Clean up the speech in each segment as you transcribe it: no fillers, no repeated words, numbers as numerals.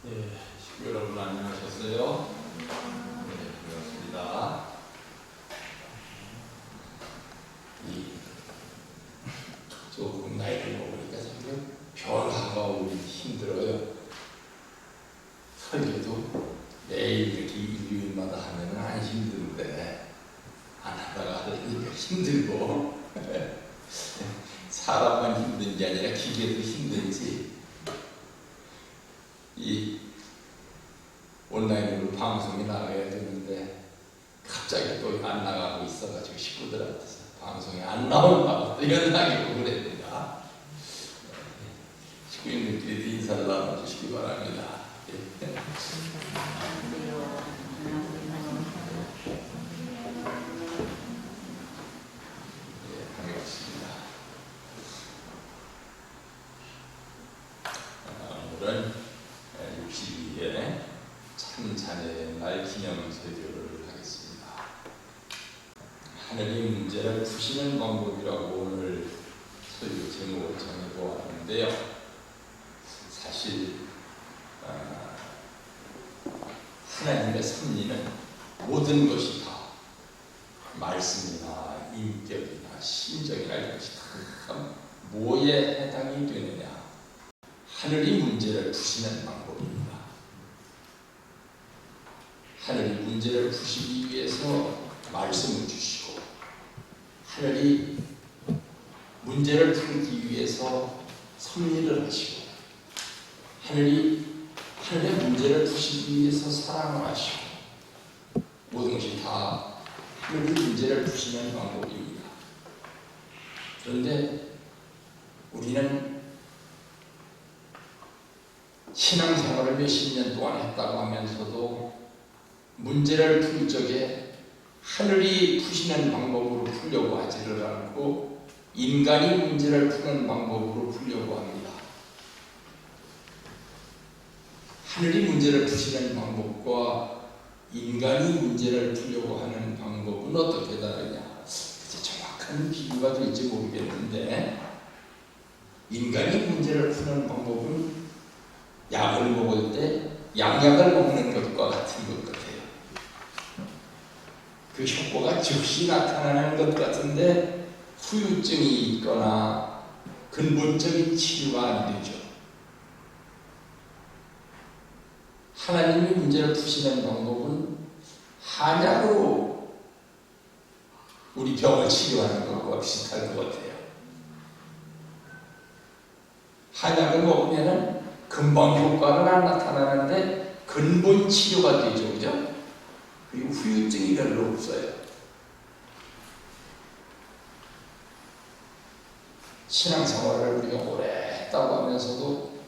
예, 식구 여러분 안녕하셨어요? 네, 반갑습니다. 조금 나이를 먹으니까 지금 변화가 오기 힘들어요. 설교도 매일 이렇게 일요일마다 하면 안 힘든데 안 하다가 하니까 힘들고 사람만 힘든 게 아니라 기계도 힘들지. 이 온라인으로 방송이 나가야 되는데 갑자기 또 안 나가고 있어가지고 식구들한테서 방송이 안 나온다고 또 연락이 오고 그랬습니다. 식구인들끼리도 인사를 나눠주시기 바랍니다. 반갑습니다. 오늘은 62회 참자녀의 날 기념 설교를 하겠습니다. 하늘이 문제를 푸시는 방법이라고 오늘 설교 제목을 정해보았는데요. 사실 하나님의 섭리는 모든 것이 다 말씀이나 인격이나 심정이나 이런 것이 다 뭐에 해당이 되느냐, 하늘이 문제를 푸시는 방법입니다. 하늘이 문제를 푸시기 위해서 말씀을 주시고, 하늘이 문제를 풀기 위해서 섭리를 하시고, 하늘의 문제를 푸시기 위해서 사랑을 하시고, 모든 것이 다 하늘이 문제를 푸시는 방법입니다. 그런데 우리는 신앙생활을 몇십 년 동안 했다고 하면서도 문제를 풀 적에 하늘이 푸시는 방법으로 풀려고 하지를 않고 인간이 문제를 푸는 방법으로 풀려고 합니다. 하늘이 문제를 푸시는 방법과 인간이 문제를 풀려고 하는 방법은 어떻게 다르냐? 정확한 비교가 될지 모르겠는데, 인간이 문제를 푸는 방법은 약을 먹을 때 양약을 먹는 것과 같은 것 같아요. 그 효과가 즉시 나타나는 것 같은데 후유증이 있거나 근본적인 치료가 안 되죠. 하나님이 문제를 푸시는 방법은 한약으로 우리 병을 치료하는 것과 비슷할 것 같아요. 한약을 먹으면 금방 효과는 안 나타나는데 근본 치료가 되죠, 그죠? 그리고 후유증이 별로 없어요. 신앙생활을 우리가 오래 했다고 하면서도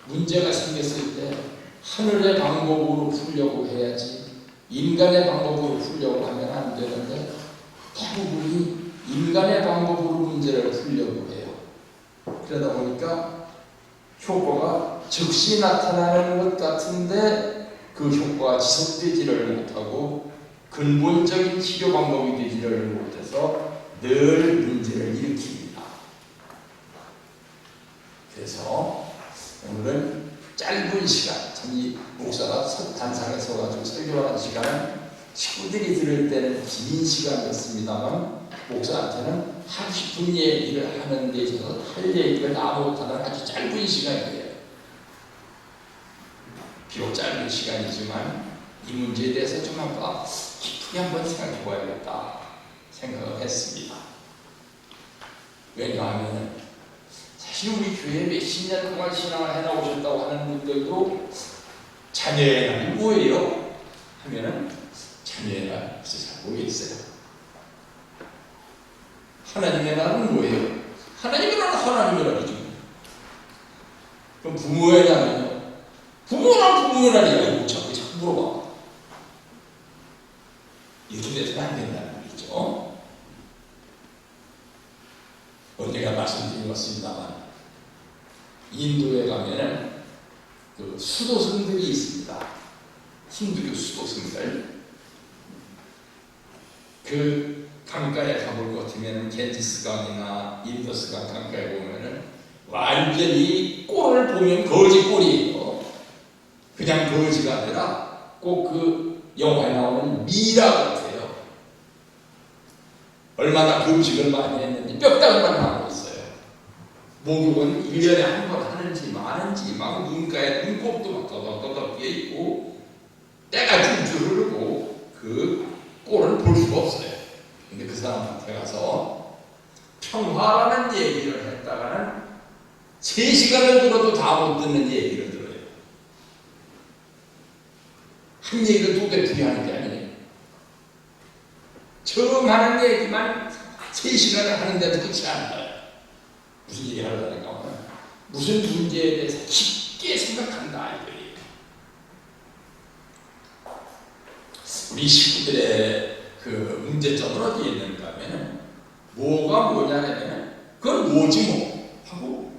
문제가 생겼을 때 하늘의 방법으로 풀려고 해야지 인간의 방법으로 풀려고 하면 안 되는데 대부분이 인간의 방법으로 문제를 풀려고 해요. 그러다 보니까 효과가 즉시 나타나는 것 같은데 그 효과가 지속되지를 못하고 근본적인 치료 방법이 되지를 못해서 늘 문제를 일으킵니다. 그래서 오늘은 짧은 시간, 참 이 목사가 단상에 서가지고 설교하는 시간은 식구들이 들을 때는 긴 시간이었습니다만 목사한테는 하고 싶은 얘기를 하는 데 있어서 할 얘기를 다 못하는 아주 짧은 시간이에요. 비록 짧은 시간이지만 이 문제에 대해서 좀 한번 깊게 한번 생각해 봐야겠다 생각을 했습니다. 왜냐하면 사실 우리 교회에 몇십 년 동안 신앙을 해나오셨다고 하는 분들도 자녀의 날이 뭐예요? 하면은 자녀의 날 잘 모르겠어요. 하나님의 날은 뭐예요? 하나님의 날은 하나님의 날이죠. 그럼 부모의 날은요? 부모의 날이라고 자꾸 물어봐. 이렇게 돼서는 안 된다는 말이죠. 언제가 말씀드린 것 같습니다만 인도에 가면은 그 수도승들이 있습니다. 힌두교 수도승들. 그 강가에 가볼 것 같으면 겐지스강이나 인더스강 강가에 보면은 완전히 꼴을 보면 거지 꼴이에요. 그냥 거지가 아니라 꼭 그 영화에 나오는 미라 같아요. 얼마나 금식을 많이 했는지 뼈다귀만 나오고 있어요. 목욕은 1년에 한 번 하는지 마는지 막 눈가에 눈곱도 막 떠덕떠덕 끼어있고 때가 줄줄 흐르고 그 꼴을 볼 수가 없어요. 근데 그 사람한테 가서 평화라는 얘기를 했다가는 3시간을 들어도 다 못 듣는 얘기를 들어요. 한 얘기를 도대풀이 하는 게 아니에요. 처음 하는 얘기만 3시간을 하는데도 끝이 안 나요. 무슨 얘기를 하려니까 무슨 문제에 대해서 깊게 생각한다 이거예요. 우리 식구들의 그 문제점은 어디에 있는가 하면 뭐가 뭐냐면 그건 뭐지 뭐 하고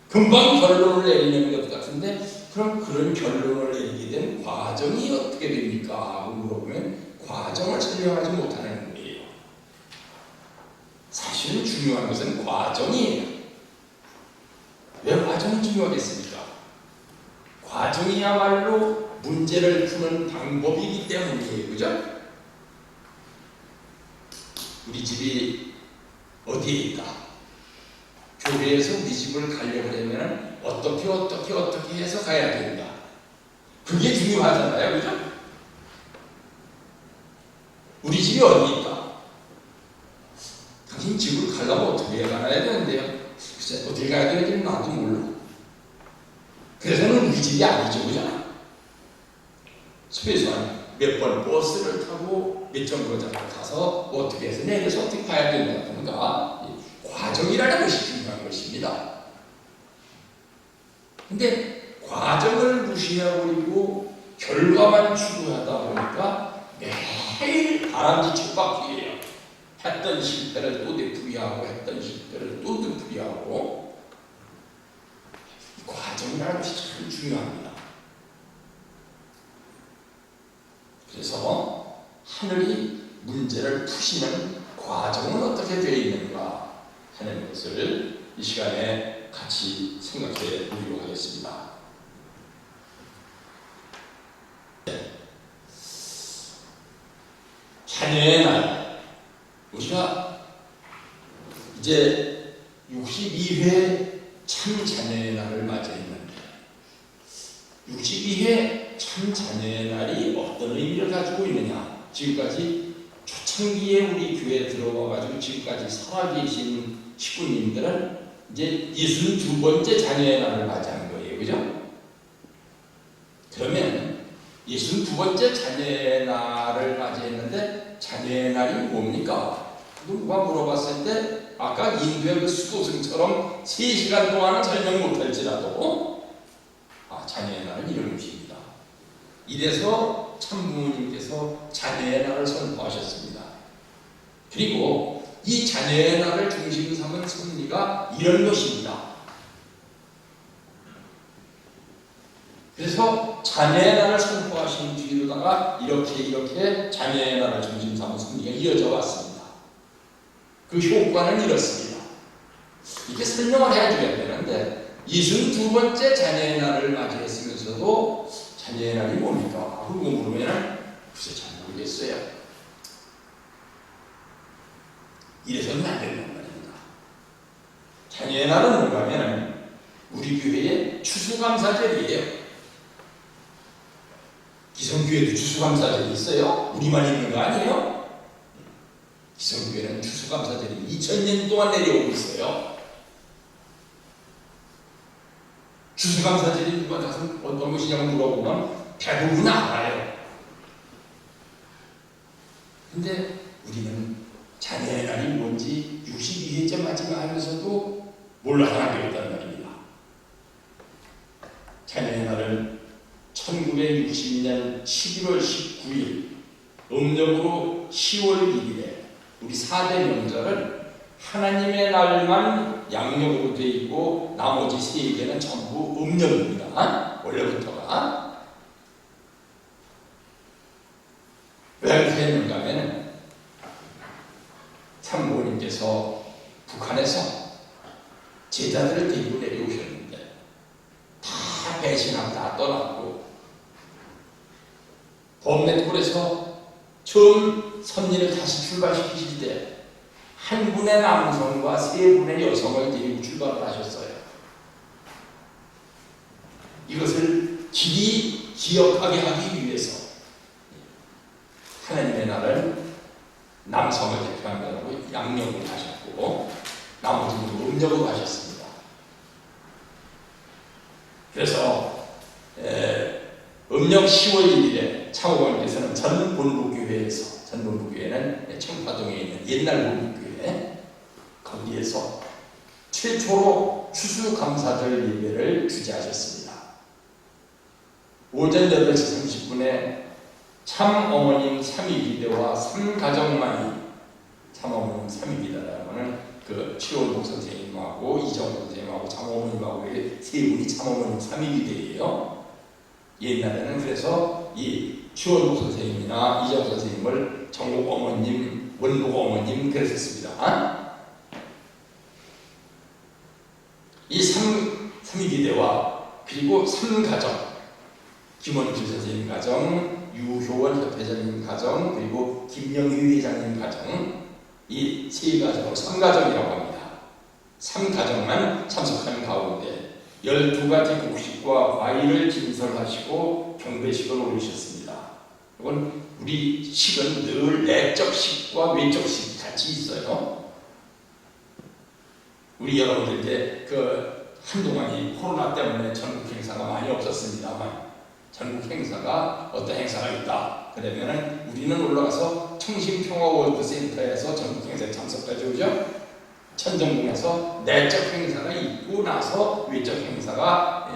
금방 결론을 내리는 것 같은데 그럼 그런 결론을 내리게 된 과정이 어떻게 됩니까? 하고 물어보면 과정을 설명하지 못하는 거예요. 사실은 중요한 것은 과정이에요. 왜 과정이 중요하겠습니까? 과정이야말로 문제를 푸는 방법이기 때문이에요. 그죠? 우리 집이 어디에 있다? 교회에서 우리 집을 가려고 하면 어떻게 해서 가야 된다. 그게 중요하잖아요. 그죠? 우리 집이 어디 있다? 당신 집을 가려면 어떻게 가야 되는데요? 글쎄, 어떻게 가야 되는지 나도 몰라. 그래서는 우리 집이 아니죠. 그죠? 최소한 몇 번 버스를 타고 몇 정거장을 가서 어떻게 해서 내려서 어떻게 가야 된다든가 과정이라는 것이 중요한 것입니다. 근데 과정을 무시하고 있고 결과만 추구하다 보니까 매일 바람쥐 쳇바퀴예요. 했던 실패를 또 되풀이하고 했던 실패를 또 되풀이하고 과정이라는 것이 참 중요합니다. 그래서 하늘이 문제를 푸시는 과정은 어떻게 되어 있는가 하는 것을 이 시간에 같이 생각해 보기로 하겠습니다. 자녀의 날, 우리가 이제 62회 참 자녀의 날을 맞이했는데 62회 참 자녀의 날이 어떤 의미를 가지고 있느냐. 지금까지 초창기에 우리 교회에 들어와가지고 지금까지 살아계신 식구님들은 이제 62번째 자녀의 날을 맞이하는 거예요. 그죠? 그러면 62번째 자녀의 날을 맞이했는데 자녀의 날이 뭡니까? 누가 물어봤을 때 아까 인도의 그 수도승처럼 3시간 동안은 설명 못할지라도 자녀의 날은 이런 것입니다. 이래서 참부모님께서 자녀의 날을 선포하셨습니다. 그리고 이 자녀의 날을 중심 삼은 섭리가 이런 것입니다. 그래서 자녀의 날을 선포하신 뒤로다가 이렇게 자녀의 날을 중심 삼은 섭리가 이어져 왔습니다. 그 효과는 이렇습니다. 이게 설명을 해줘야 되는데 62번째 자녀의 날을 맞이했으면서도 자녀의 날이 뭡니까? 그러고 물으면 글쎄 잘 모르겠어요. 이래서는 안 된단 말입니다. 자녀의 날은 뭔가 하면 우리 교회의 추수감사절이에요. 기성교회도 추수감사절이 있어요? 우리만 있는 거 아니에요? 기성교회는 추수감사절이 2000년 동안 내려오고 있어요. 추수감사절이 누가 어떤 것이냐고 물어보면 대부분 알아요. 근데 우리는 자녀의 날이 뭔지 62회째 맞이하면서도 몰라하게 됐단 말입니다. 자녀의 날은 1960년 11월 19일 음력으로 10월 1일에 우리 4대 명절은 하나님의 날만 양력으로 되어 있고 나머지 3개는 전부 음력입니다. 원래부터가. 왜 그렇게 했는가 하면 참모님께서 북한에서 제자들을 데리고 내려오셨는데 다 배신하고 다 떠났고 그래서 처음 선리를 다시 출발시키실 때 한 분의 남성과 세 분의 여성을 데리고 출발을 하셨어요. 이것을 길이 기억하게 하기 위해서 하나님의 나라를 남성을 대표하는 양력을 하셨고 나머지는 음력을 하셨습니다. 그래서 음력 10월 1일에 창호원께서는 전 본부교회에서, 전 본부교회는 청파동에 있는 옛날 본부교회, 거기에서 최초로 추수감사절 예배를 주재하셨습니다. 오전 8시 30분에 참어머님 삼위기대와 삼가정만이, 참어머님 삼위기대라는 그 최원복 선생님하고 이정복 선생님하고 참어머님하고 세 분이 참어머님 삼위기대예요. 옛날에는 그래서 이 최원복 선생님이나 이정복 선생님을 정복 어머님, 원복 어머님 그랬었습니다. 이 삼위기대와 그리고 삼가정, 김원주 선생님 가정, 유효원 협회장님 가정, 그리고 김영희 회장님 가정, 이 세 가정을 삼가정이라고 합니다. 삼가정만 참석하는 가운데 12가지 곡식과 과일을 진설하시고 경배식을 올리셨습니다. 이건 우리 식은 늘 내적 식과 외적 식이 같이 있어요. 우리 여러분들 이제 한동안 이 코로나 때문에 전국 행사가 많이 없었습니다만, 전국 행사가 어떤 행사가 있다 그러면은 우리는 올라가서 청신평화월드센터에서 전국 행사에 참석하죠, 그죠? 천정궁에서 내적 행사가 있고 나서 외적 행사가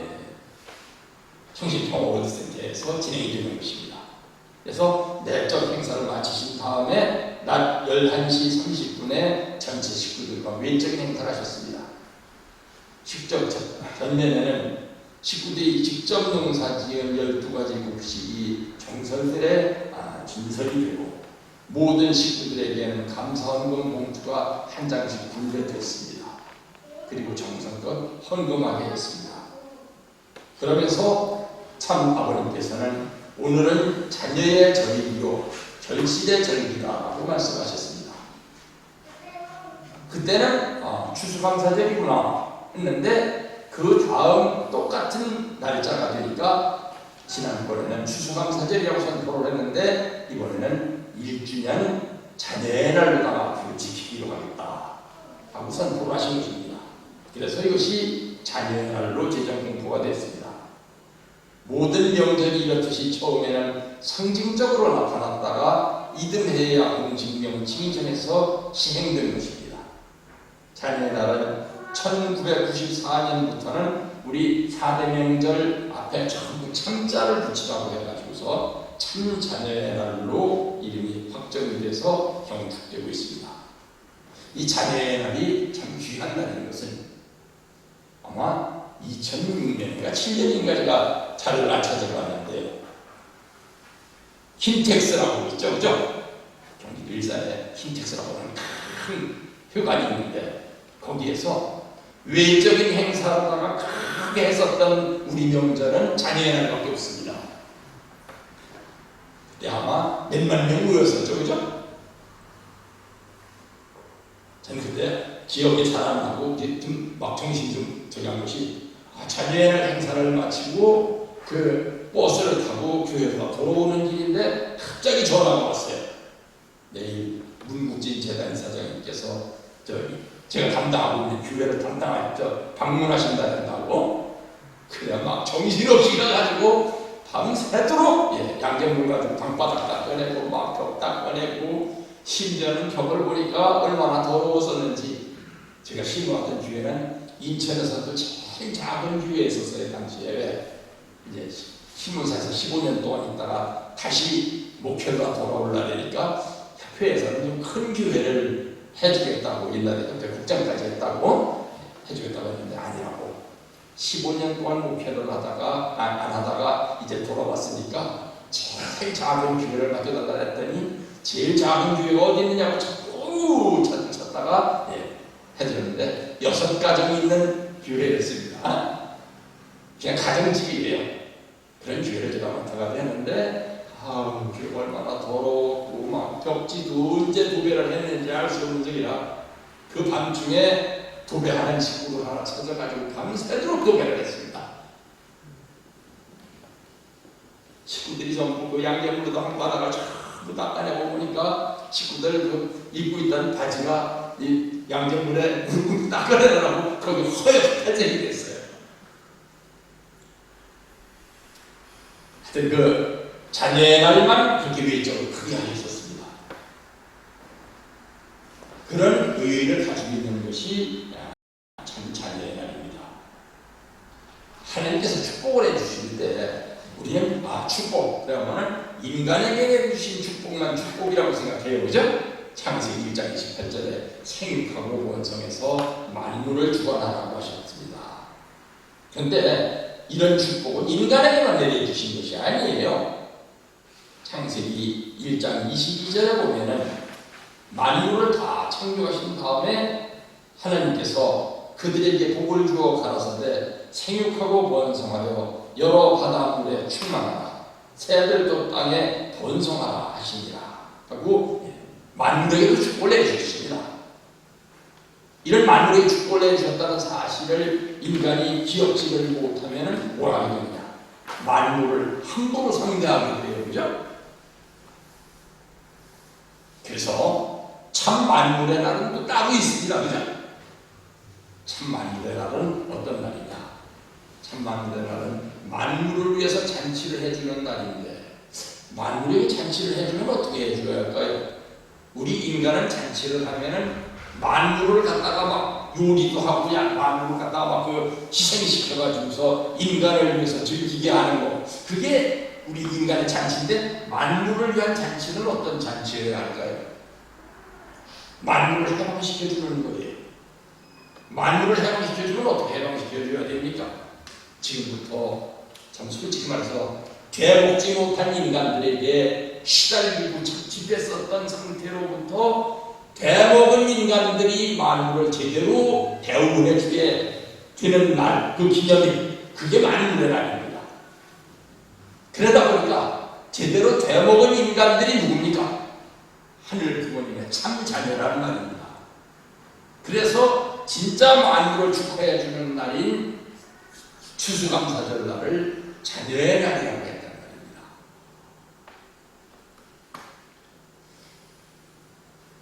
청신평화월드센터에서 진행이 되는 것입니다. 그래서 내적 행사를 마치신 다음에 낮 11시 30분에 전체 식구들과 외적 행사를 하셨습니다. 직접 전면에는 식구들이 직접 농사지은 12가지 곡식이 정설들의 진설이 되고 모든 식구들에게는 감사헌금 봉투가 한 장씩 분배됐습니다. 그리고 정성껏 헌금하게 했습니다. 그러면서 참 아버님께서는 오늘은 자녀의 절기요 절실의 절기다라고 말씀하셨습니다. 그때는 추수감사절이구나 했는데 그 다음 똑같은 날짜가 되니까 지난번에는 추수감사절이라고 선포를 했는데 이번에는 1주년 자녀의 날로다가 앞으로 지키기로 하겠다 하고 선포를 하신 것입니다. 그래서 이것이 자녀의 날로 제정 공포가 됐습니다. 모든 명절이 이렇듯이 처음에는 상징적으로 나타났다가 이듬해야 공식 명칭이 정해서 시행된 것입니다. 자녀의 날은 1994년부터는 우리 4대 명절 앞에 전부 참자를 붙이라고 해가지고서 참자녀의 날로 이름이 확정이 돼서 경축되고 있습니다. 이 자녀의 날이 참 귀한 날인 것은 아마 2006년인가 7년인가 제가 잘 안 찾아봤는데요. 킨텍스라고 있죠, 그죠? 경기도 일산에 킨텍스라고 하는 큰 회관이 있는데 거기에서 외적인 행사로다가 크게 했었던 우리 명절은 자녀의 날밖에 없습니다. 그때 아마 몇만 명 모였었죠, 그죠? 저는 그때 기억이 잘 안 나고 막 정신 좀 저기 한 것이 자녀의 날 행사를 마치고 그 버스를 타고 교회로 돌아오는 길인데 갑자기 전화가 왔어요. 내일 문국진 재단 이사장님께서 제가 담당하고 있는 교회를 방문하신다 된다고. 그래 막 정신없이 가가지고 밤새도록 양념물 가지고 방바닥 닦아내고 막 벽 닦아내고 심지어는 벽을 보니까 얼마나 더러웠었는지. 제가 신고했던 교회는 인천에서도 제일 작은 교회에 있었어요. 당시에 이제 신문사에서 15년 동안 있다가 다시 목회가 돌아올라니까 협회에서는 좀 큰 교회를 해주겠다고, 옛날에 협회 국장까지 했다고 해주겠다고 했는데 아니라고. 15년 동안 목회를 하다가 안 하다가 이제 돌아왔으니까 제일 작은 교회를 가져달라 했더니 제일 작은 교회가 어디 있느냐고 자꾸 찾다가 해드렸는데 6가정이 있는 교회였습니다. 그냥 가정집이에요. 그런 교회를 제가 맡아가야 했는데 그 얼마나 더럽고 막 벽지도 언제 도배를 했는지 알 수 없는 적이라 그 밤중에 도배하는 식구를 하나 찾아가지고 밤새도록 도배를 했습니다. 식구들이 전부 그 양념으로도 한 바닥을 전부 닦아내고 보니까 식구들 그 입고 있던 바지가 이 양념물에 물고 닦아내느라고 거기 허옇게 됐어요. 하여튼 그 자녀의 날만 그렇게 외적으로 크게 하셨습니다. 그런 의의를 가지고 있는 것이 참 자녀의 날입니다. 하나님께서 축복을 해주실 때 우리는 축복 그러면 인간에게 주신 축복만 축복이라고 생각해요. 그죠? 창세기 1장 28절에 생육하고 번성해서 만물을 주관하라고 하셨습니다. 그런데 이런 축복은 인간에게만 내려주신 것이 아니에요. 창세기 1장 22절에 보면은 만물을 다 창조하신 다음에 하나님께서 그들에게 복을 주어 가라사대 생육하고 번성하여 여러 바닷물에 충만하라 새들도 땅에 번성하라 하시니라 하고 만물에게도 축복을 내주셨습니다. 이런 만물에게 축복을 내주셨다는 사실을 인간이 기억지를 못하면 뭐라 하게 되느냐, 만물을 함부로 상대하게 돼요. 그죠? 그래서 참 만물의 날은 또 따로 있습니다. 그죠? 참 만물의 날은 어떤 날이냐? 참 만물의 날은 만물을 위해서 잔치를 해주는 날인데, 만물에게 잔치를 해주면 어떻게 해줘야 할까요? 우리 인간은 잔치를 하면은 만물을 갖다가 막 요리도 하고 만물을 갖다가 막 그 희생시켜가지고서 인간을 위해서 즐기게 하는 거, 그게 우리 인간의 잔치인데, 만물을 위한 잔치는 어떤 잔치여야 할까요? 만물을 해방시켜주는 거예요. 만물을 해방시켜주면 어떻게 해방시켜줘야 됩니까? 지금부터 참 솔직히 말해서 되먹지 못한 인간들에게 시달리고 착취됐었던 상태로부터 되먹은 인간들이 만물을 제대로 대우해주게 되는 날, 그 기념일, 그게 만물의 날입니다. 그러다 보니까 제대로 되먹은 인간들이 누굽니까? 하늘 부모님의 참 자녀라는 말입니다. 그래서 진짜 만물을 축하해주는 날인 추수감사절 날을 자녀의 날이라고 했단 말입니다.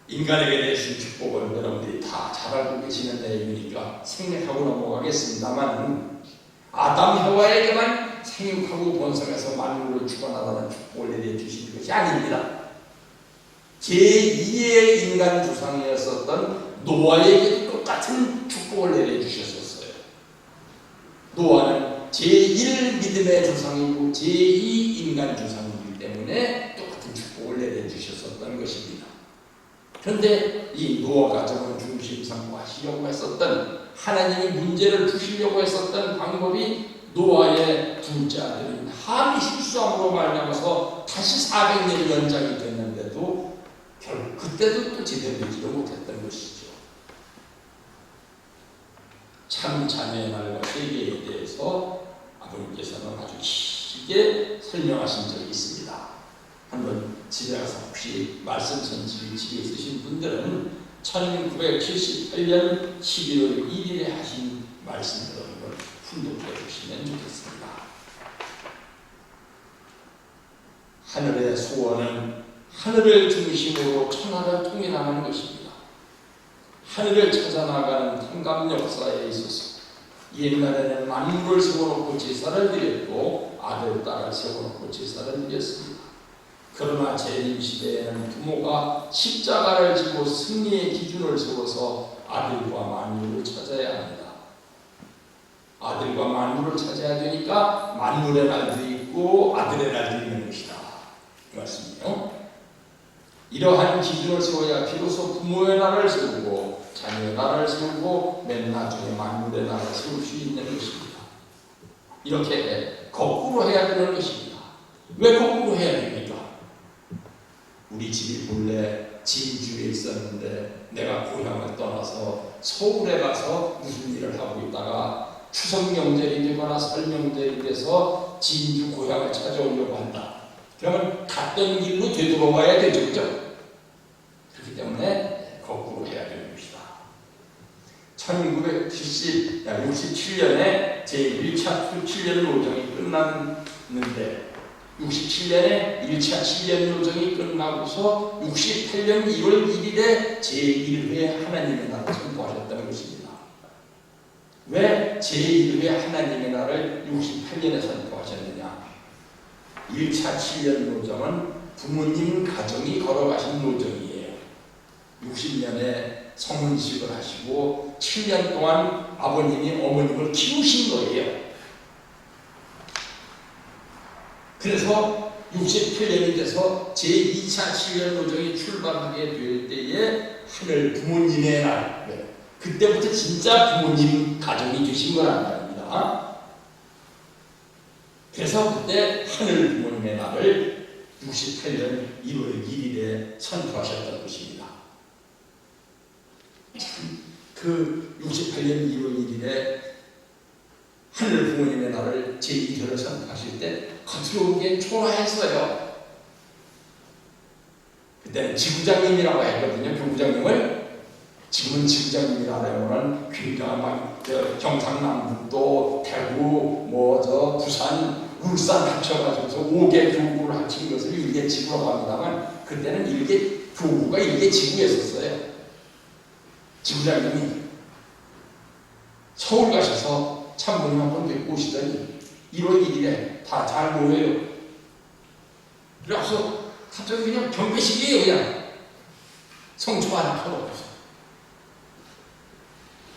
인간에게 내신 축복을 여러분들이 다 잘 알고 계시는 내용이니까 생략하고 넘어가겠습니다만, 아담 해와에게만 생육하고 번성해서 만물을 주관하라는 축복을 내려주신 것이 아닙니다. 제2의 인간 조상이었었던 노아에게도 똑같은 축복을 내려주셨었어요. 노아는 제1 믿음의 조상이고 제2 인간 조상이기 때문에 똑같은 축복을 내려주셨었던 것입니다. 그런데 이 노아 가정을 중심 삼고 하시려고 했었던, 하나님이 문제를 푸시려고 했었던 방법이 노아의 둘째 아들인 함이 실수함으로 말미암아서 다시 400년이 연장이 됐는데도 결국 그때도 또 제대로 되지도 못했던 것이죠. 참 자녀의 날과 세계에 대해서 아버님께서는 아주 길게 설명하신 적이 있습니다. 한번 집에 가서 혹시 말씀 전집이 집에 있으신 분들은 1978년 11월 1일에 하신 말씀을 한번 훈독해 주시면 좋겠습니다. 하늘의 소원은 하늘을 중심으로 천하를 통일하는 것입니다. 하늘을 찾아나가는 탐감 역사에 있어서 옛날에는 만물을 세워놓고 제사를 드렸고 아들, 딸을 세워놓고 제사를 드렸습니다. 그러나 재림 시대에는 부모가 십자가를 지고 승리의 기준을 세워서 아들과 만물을 찾아야 합니다. 아들과 만물을 찾아야 되니까 만물의 날도 있고 아들의 날도 있는 것이다, 이 말씀이요. 이러한 기준을 세워야 비로소 부모의 날을 세우고 자녀의 날을 세우고 맨 나중에 만물의 날을 세울 수 있는 것입니다. 이렇게 거꾸로 해야 되는 것입니다. 왜 거꾸로 해야 됩니까? 우리 집이 본래 진주에 있었는데 내가 고향을 떠나서 서울에 가서 무슨 일을 하고 있다가 추석 명절이 되거나 설 명절이 돼서 진주 고향을 찾아오려고 한다. 그러면 갔던 길로 되돌아와야 되죠. 그죠? 그렇기 때문에 거꾸로 해야 되는 것이다. 1967년에 제1차 7년 노정이 끝났는데 67년에 1차 7년 노정이 끝나고서 68년 1월 1일에 제1회 하나님의 나라를 선포하셨다는 것입니다. 왜 제1회 하나님의 나라를 68년에 선포하셨느냐? 1차 7년 노정은 부모님 가정이 걸어가신 노정이에요. 60년에 성혼식을 하시고 7년 동안 아버님이 어머님을 키우신 거예요. 그래서 68년이 돼서 제2차 7년 노정이 출발하게 될 때에 하늘 부모님의 날, 그때부터 진짜 부모님 가정이 되신 거란 말입니다. 그래서 그때 하늘 부모님의 날을 68년 1월 1일에 선포하셨던 것입니다. 그 68년 1월 1일에 하늘 부모님의 날을 제2회를 선포하실 때 겉으로게 초라했어요. 그때는 지구장님이라고 했거든요. 교구장님을. 지금은 지구장님이라면 굉장히 막 경상남북도, 대구, 부산, 울산 합쳐가지고서 5개 교구를 합친 것을 1개 지구라고 합니다만 그때는 1개 교구가 1개 지구였었어요. 지구장님이 서울 가셔서 참모님 한 번 뵙고 오시더니 1월 1일에 다 잘 모여요. 그래서 갑자기 그냥 경배식이에요. 그냥 성초 하나 털어없어.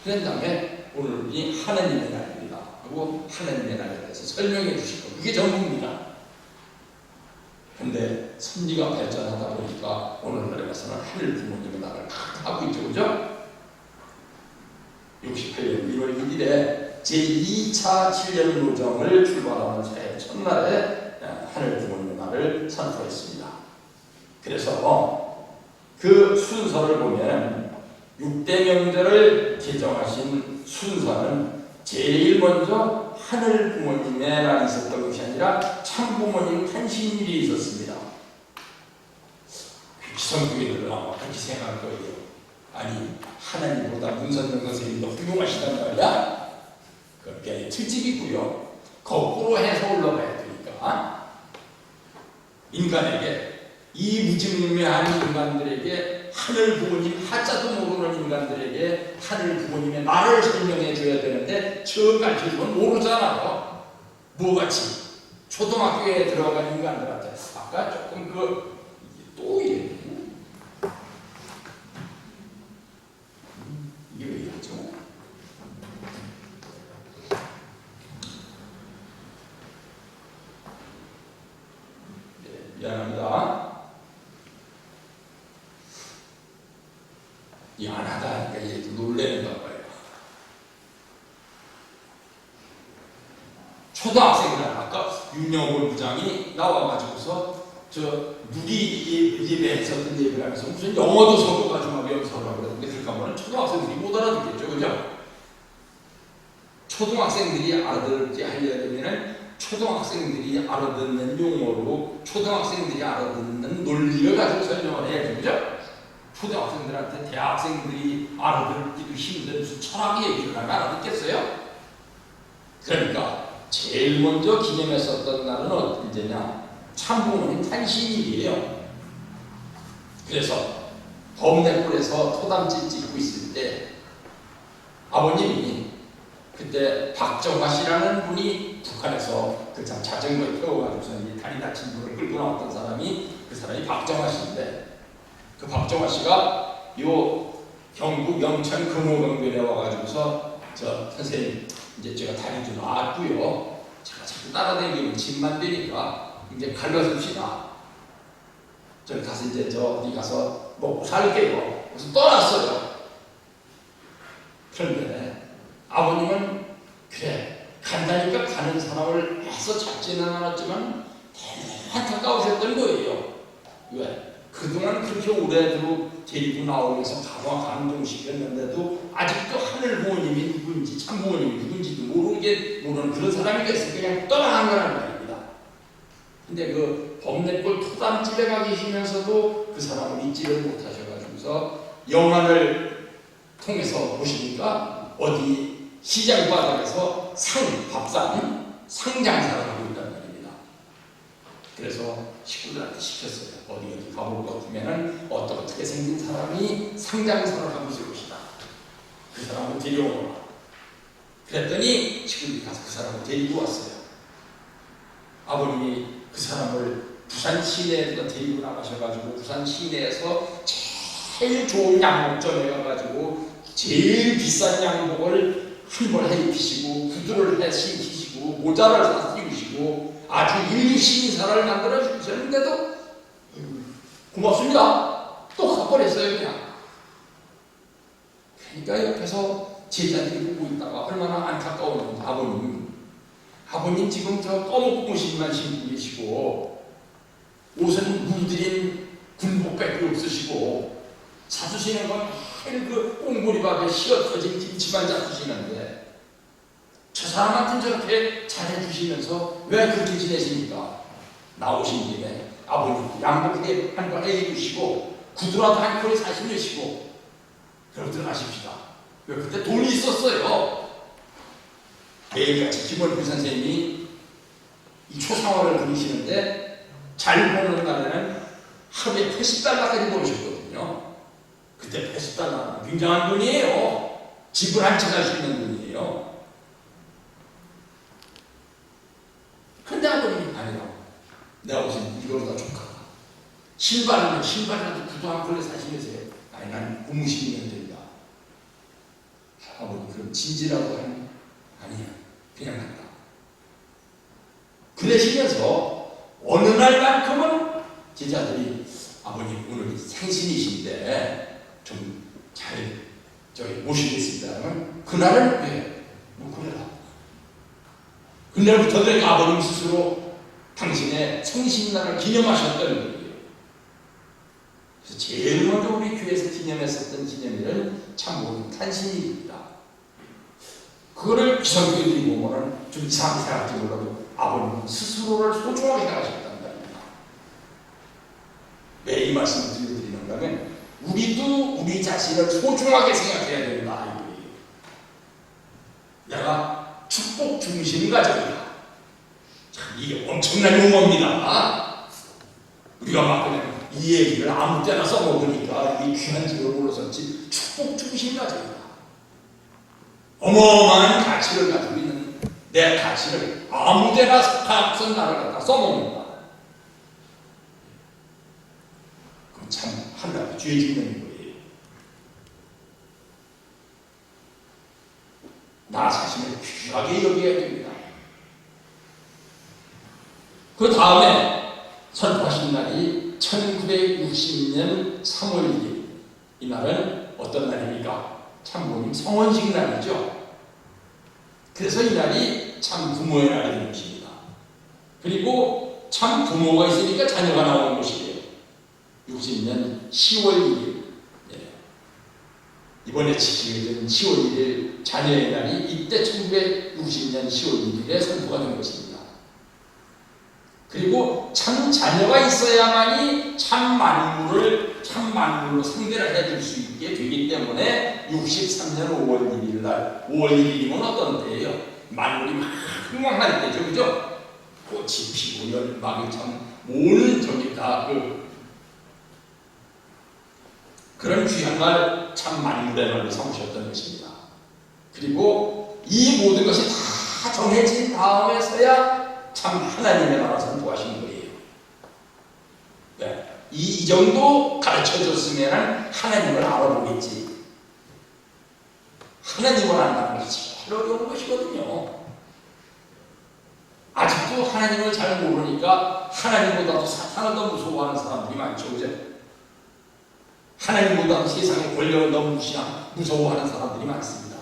그런 다음에 오늘이 하나님의 날입니다 하고 하나님의 날에 대해서 설명해 주시고 그게 전부입니다. 그런데 선지가 발전하다 보니까 오늘날에 가서는 하늘 부모님의 날을 하고 있죠. 그죠? 68년 1월 1일에 제2차 7년 노정을 출발하는 새해 첫날에 하늘 부모님의 날을 선포했습니다. 그래서 그 순서를 보면 6대 명절을 개정하신 순서는 제일 먼저 하늘 부모님의 날이 있었던 것이 아니라 참 부모님 탄신일이 있었습니다. 기성교인들은 아마 그렇게 생각할 거예요. 아니 하나님보다 문선영 선생님이 더 훌륭하시단 말이야? 그렇게 특집이고요. 거꾸로 해서 올라가야 되니까 인간에게 이 무지무지한 인간들에게 하늘 부모님 하자도 모르는 인간들에게 하늘 부모님의 말을 설명해 줘야 되는데 처음 가르쳐주면 모르잖아요. 뭐같이 초등학교에 들어간 인간들한테 아까 조금 또 이래 이게 왜 이러죠? 네, 미안합니다. 미안하다 하니까 얘도 놀래는가 봐요. 초등학생들 아까 윤영월 부장이 나와가지고서 누리 예배 했었던 예배를 하면서 무슨 영어도 섞어가지고 막 연설하고 그러는데 그렇게 하면 초등학생들이 못 알아듣겠죠. 그죠? 초등학생들이 알아듣게 하려면 초등학생들이 알아듣는 용어로 초등학생들이 알아듣는 논리를 가지고 설명을 해야죠. 그죠? 초등학생들한테 대학생들이 알아듣기도 힘든 무슨 철학 얘기를 하면 알아듣겠어요? 그러니까 제일 먼저 기념했었던 날은 언제냐? 참부모님 탄신일이에요. 그래서 범내골에서 토담집 짓고 있을 때 아버님이 그때 박정화 씨라는 분이 북한에서 그 자전거에 태워가지고서 다리 다친 분을 끌고 나왔던 사람이 그 사람이 박정화 씨인데 그 박정화 씨가 요 경북 영천 금호병변에 와가지고서 선생님 이제 제가 다리 좀 놨고요. 제가 자꾸 따라다니면 짐만 되니까 이제 갈라섭시다. 저기 가서 이제 어디 가서 먹고 살게요. 그래서 떠났어요. 그런데 아버님은 그래 간다니까 가는 사람을 해서 잡지는 않았지만 안타까우셨던 거예요. 왜? 그동안 그렇게 오래도 데리고 나오면서 가와 감동시켰는데도 아직도 하늘 부모님이 누군지 참 부모님이 누군지도 모르는 그런 사람이겠어요. 그냥 떠나간 거란 말입니다. 근데 그 범내골 토담집에 가 계시면서도 그 사람을 잊지를 못하셔가지고서 영화를 통해서 보시니까 어디 시장 바닥에서 밥상 상장사를 하고 있단 말입니다. 그래서 식구들한테 시켰어요. 어디 가볼 것 같으면은 어떻게 생긴 사람이 상장사를 하고 있을 것이다. 그 사람을 데려오라. 그랬더니 식구들이 가서 그 사람을 데리고 왔어요. 아버님이 그 사람을 부산 시내에서 데리고 나가셔가지고 부산 시내에서 제일 좋은 양복점에 가가지고 제일 비싼 양복을 한 벌 해입히시고 구두를 신기시고 모자를 다 씌우시고 아주 일신사를 만들어 주셨는데도 고맙습니다. 또 가버렸어요 그냥. 그러니까 옆에서 제자들이 보고 있다가 얼마나 안타까운 아버님 지금 저 검은 옷만 신고 계시고 옷은 물들인 군복밖에 없으시고 사주시는 건 그 꽁보리밥에 씌어터진 김치만 잡수시는데 저 사람한테는 저렇게 잘해주시면서 왜 그렇게 지내십니까? 나오신 김에 아버님 양복에 한 번 해주시고 구두라도 한 콜에 사시려시고 그럼 들어가십시다. 왜 그때 돈이 있었어요. 매일같이 김원필 선생님이 이 초상화를 그리시는데 잘 보는 날에는 하루에 80달러까지 벌으셨거든요. 그때 80달러는 굉장한 돈이에요. 집을 한 채 살 수 있는 돈이에요. 근데 아버님이 아니라고. 내가 무슨 이거보다 좋다. 신발이라도 구두 한 콜에 사시면서 아니 난 고무신이면 된다. 아버님 그럼 진지라고 하니 아니야. 그냥 간다. 그러시면서 어느 날만큼은 제자들이 아버님 오늘 생신이신데 좀 잘 모시겠습니다. 그날은 왜? 그래라. 그날부터 내가 아버님 스스로 당신의 생신날을 기념하셨다는 거예요. 그래서 제일 먼저 우리 교회에서 기념했었던 기념일은 참 탄신일입니다. 그거를 기성교인들이 보면은 좀 이상하게 생각할지 몰라도 아버님 스스로를 소중하게 생각하셨단 말입니다. 왜 이 말씀을 들려드리는가 하면 우리도 우리 자신을 소중하게 생각해야 된다 이거예요. 내가 축복 중심 가정이다. 참 이게 엄청난 용어입니다. 우리가 막 그냥 이 얘기를 아무 때나 써먹으니까 이 귀한 집을 올라섰지 축복 중심 가정이다. 어마어마한 가치를 가지고 있는 내 가치를 아무데나 각선 나를 갖다 써먹는다. 그럼 참 하나님 죄 짓는 거예요. 나 자신을 귀하게 여겨야 됩니다. 그 다음에 선포하신 날이 1960년 3월 1일. 이 날은 어떤 날입니까? 참모님 성원식 날이죠. 그래서 이 날이 참 부모의 날이 되는 것입니다. 그리고 참 부모가 있으니까 자녀가 나오는 것이에요. 60년 10월 1일. 이번에 지키게 된 10월 1일 자녀의 날이 이때 1960년 10월 1일에 선포가 된 것입니다. 그리고 참 자녀가 있어야만이 참 만물로 상대를 해줄 수 있게 되기 때문에 63년 5월 1일 날 5월 1일이면 어떤 때예요? 만물이 막 흥황할 때죠, 그죠? 꽃이 피고 열막이 참 온 저기 다 그런 귀한 날 참 만물의 날로 삼으셨던 것입니다. 그리고 이 모든 것이 다 정해진 다음에서야 참 하나님의 나라 선포하신 거예요. 네. 이 정도 가르쳐줬으면 하나님을 알아보겠지. 하나님을 안다는 것이 제일 어려운 것이거든요. 아직도 하나님을 잘 모르니까 하나님보다도 사탄을 더 무서워하는 사람들이 많죠. 그죠? 하나님보다도 세상의 권력을 너무 무서워하는 사람들이 많습니다.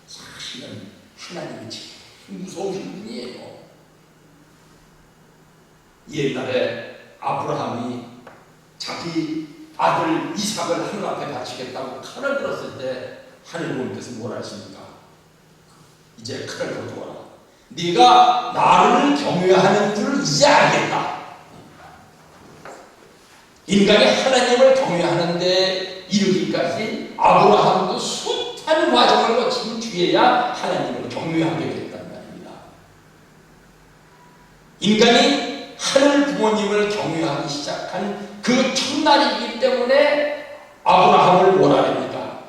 사실은 하나님이 제일 무서우신 분이에요. 옛날에 아브라함이 자기 아들 이삭을 하늘 앞에 바치겠다고 칼을 들었을 때 하늘님께서 뭐라 하십니까? 이제 칼을 거두어라. 네가 나를 경외하는 줄을 이제 알겠다. 인간이 하나님을 경외하는 데 이르기까지 아브라함도 숱한 과정을 거친 뒤에야 하나님을 경외하게 됐단 말입니다. 인간이 하늘 부모님을 경외하기 시작한 그 첫날이기 때문에 아브라함을 뭐라 합니까?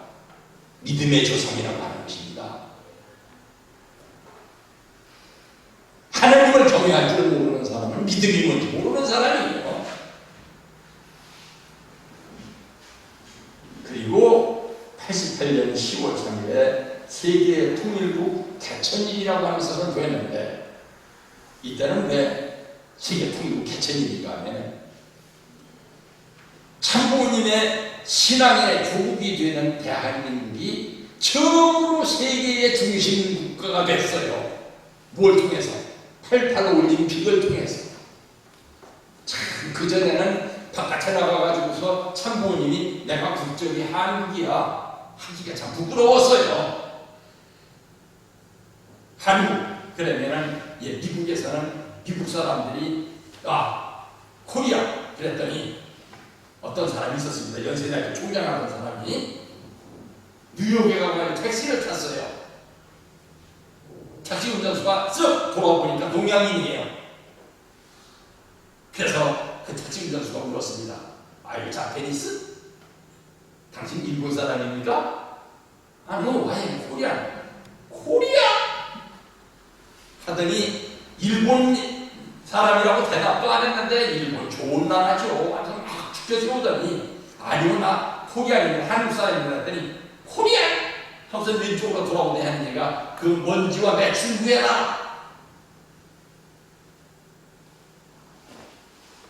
믿음의 조상이라고 하는 것입니다. 하나님을 경외할 줄 모르는 사람은 믿음이 뭔지 모르는 사람이에요. 그리고 88년 10월 3일에 세계 통일국 개천일이라고 하는 것을 되는데, 이때는 왜 세계 통일국 개천일인가 하면 참부모님의 신앙의 조국이 되는 대한민국이 처음으로 세계의 중심 국가가 됐어요. 뭘 통해서? 88 올림픽을 통해서. 참 그전에는 바깥에 나가가지고서 참부모님이 내가 국적이 한국이야 하기가 참 부끄러웠어요. 한국 그러면은 미국에서는 미국 사람들이 코리아 그랬더니 어떤 사람이 있었습니다. 연세대학교 총장하던 사람이 뉴욕에 가서 택시를 탔어요. 택시 운전수가 쓱 돌아보니까 동양인이에요. 그래서 그 택시 운전수가 물었습니다. Are you Japanese? 당신 일본 사람입니까? No, I am Korean. 코리아? 하더니 일본 사람이라고 대답도 안 했는데 일본 좋은 나라죠. 완전 막 죽여서 오더니 아니요 나 코리안이면 한국 사람이라 했더니 코리안? 하면서 왼쪽으로 돌아오네 하는 얘가 그 먼지와 매출 구해라.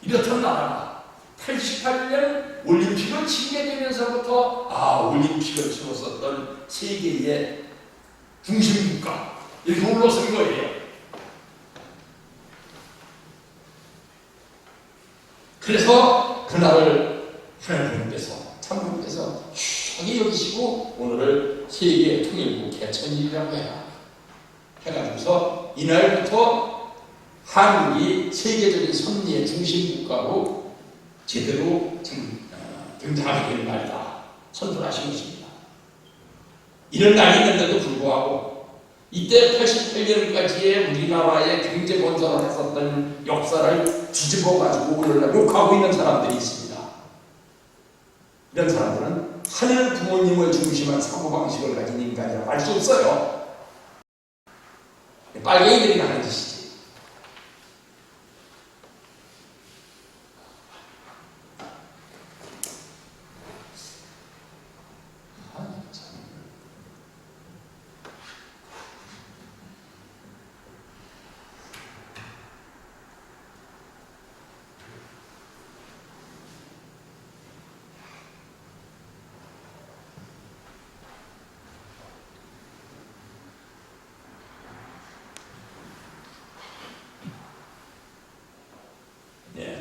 이렇던 나라가 88년 올림픽을 치게 되면서부터 올림픽을 치렀었던 세계의 중심국가 이렇게 올라선 거예요. 그래서 그날을 하나님께서 참부님께서 추하게 여기시고 오늘을 세계 통일국 개천일이라고 해가지고서 이날부터 한국이 세계적인 섭리의 중심국가로 제대로 등장하게 되는 날이다 선포하신 것입니다. 이런 날이 있는데도 불구하고 이때 88년까지의 우리나라의 경제 건설을 했었던 역사를 뒤집어가지고 오늘날 욕하고 있는 사람들이 있습니다. 이런 사람들은 하늘 부모님을 중심한 사고방식을 가진 인간이라고 할 수 없어요. 빨갱이들이 하는 짓이지.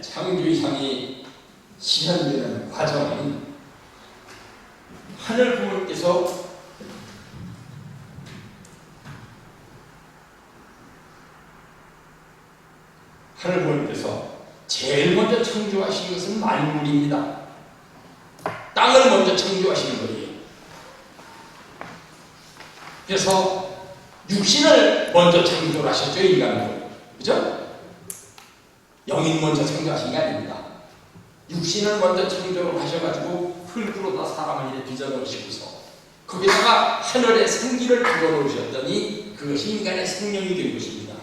창조상이 실현되는 과정은 하늘 부모님께서 제일 먼저 창조하신 것은 만물입니다. 땅을 먼저 창조하시는 거예요. 그래서 육신을 먼저 창조를 하셨죠, 인간을. 그죠? 영인 먼저 창조하신 게 아닙니다. 육신을 먼저 창조를 하셔가지고 흙으로다 사람을 이렇게 빚어넣으시고서 거기다가 하늘의 생기를 집어넣으셨더니 그것이 인간의 생명이 된 것입니다.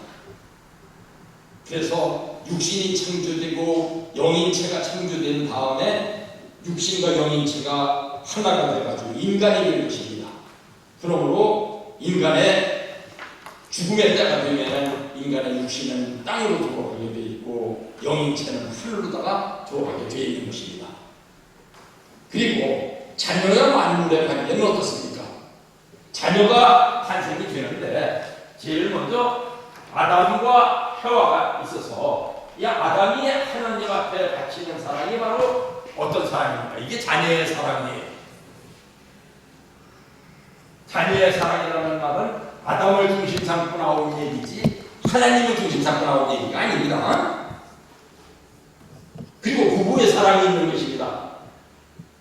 그래서 육신이 창조되고 영인체가 창조된 다음에 육신과 영인체가 하나가 돼가지고 인간이 된 것입니다. 그러므로 인간의 죽음의 때가 되면 인간의 육신은 땅으로 돌아가게 되어 있고 영인체는 하늘로다가 돌아가게 되어 있는 것입니다. 그리고 자녀와 만물의 관계는 어떻습니까? 자녀가 탄생이 되는데 제일 먼저 아담과 해와가 있어서 이 아담이 하나님 앞에 바치는 사랑이 바로 어떤 사랑입니까? 이게 자녀의 사랑이에요. 자녀의 사랑이라는 말은 아담을 중심 삼고 나온 얘기지 하나님을 중심 삼고 나온 얘기가 아닙니다. 그리고 부부의 부부의 사랑이 있는 것입니다.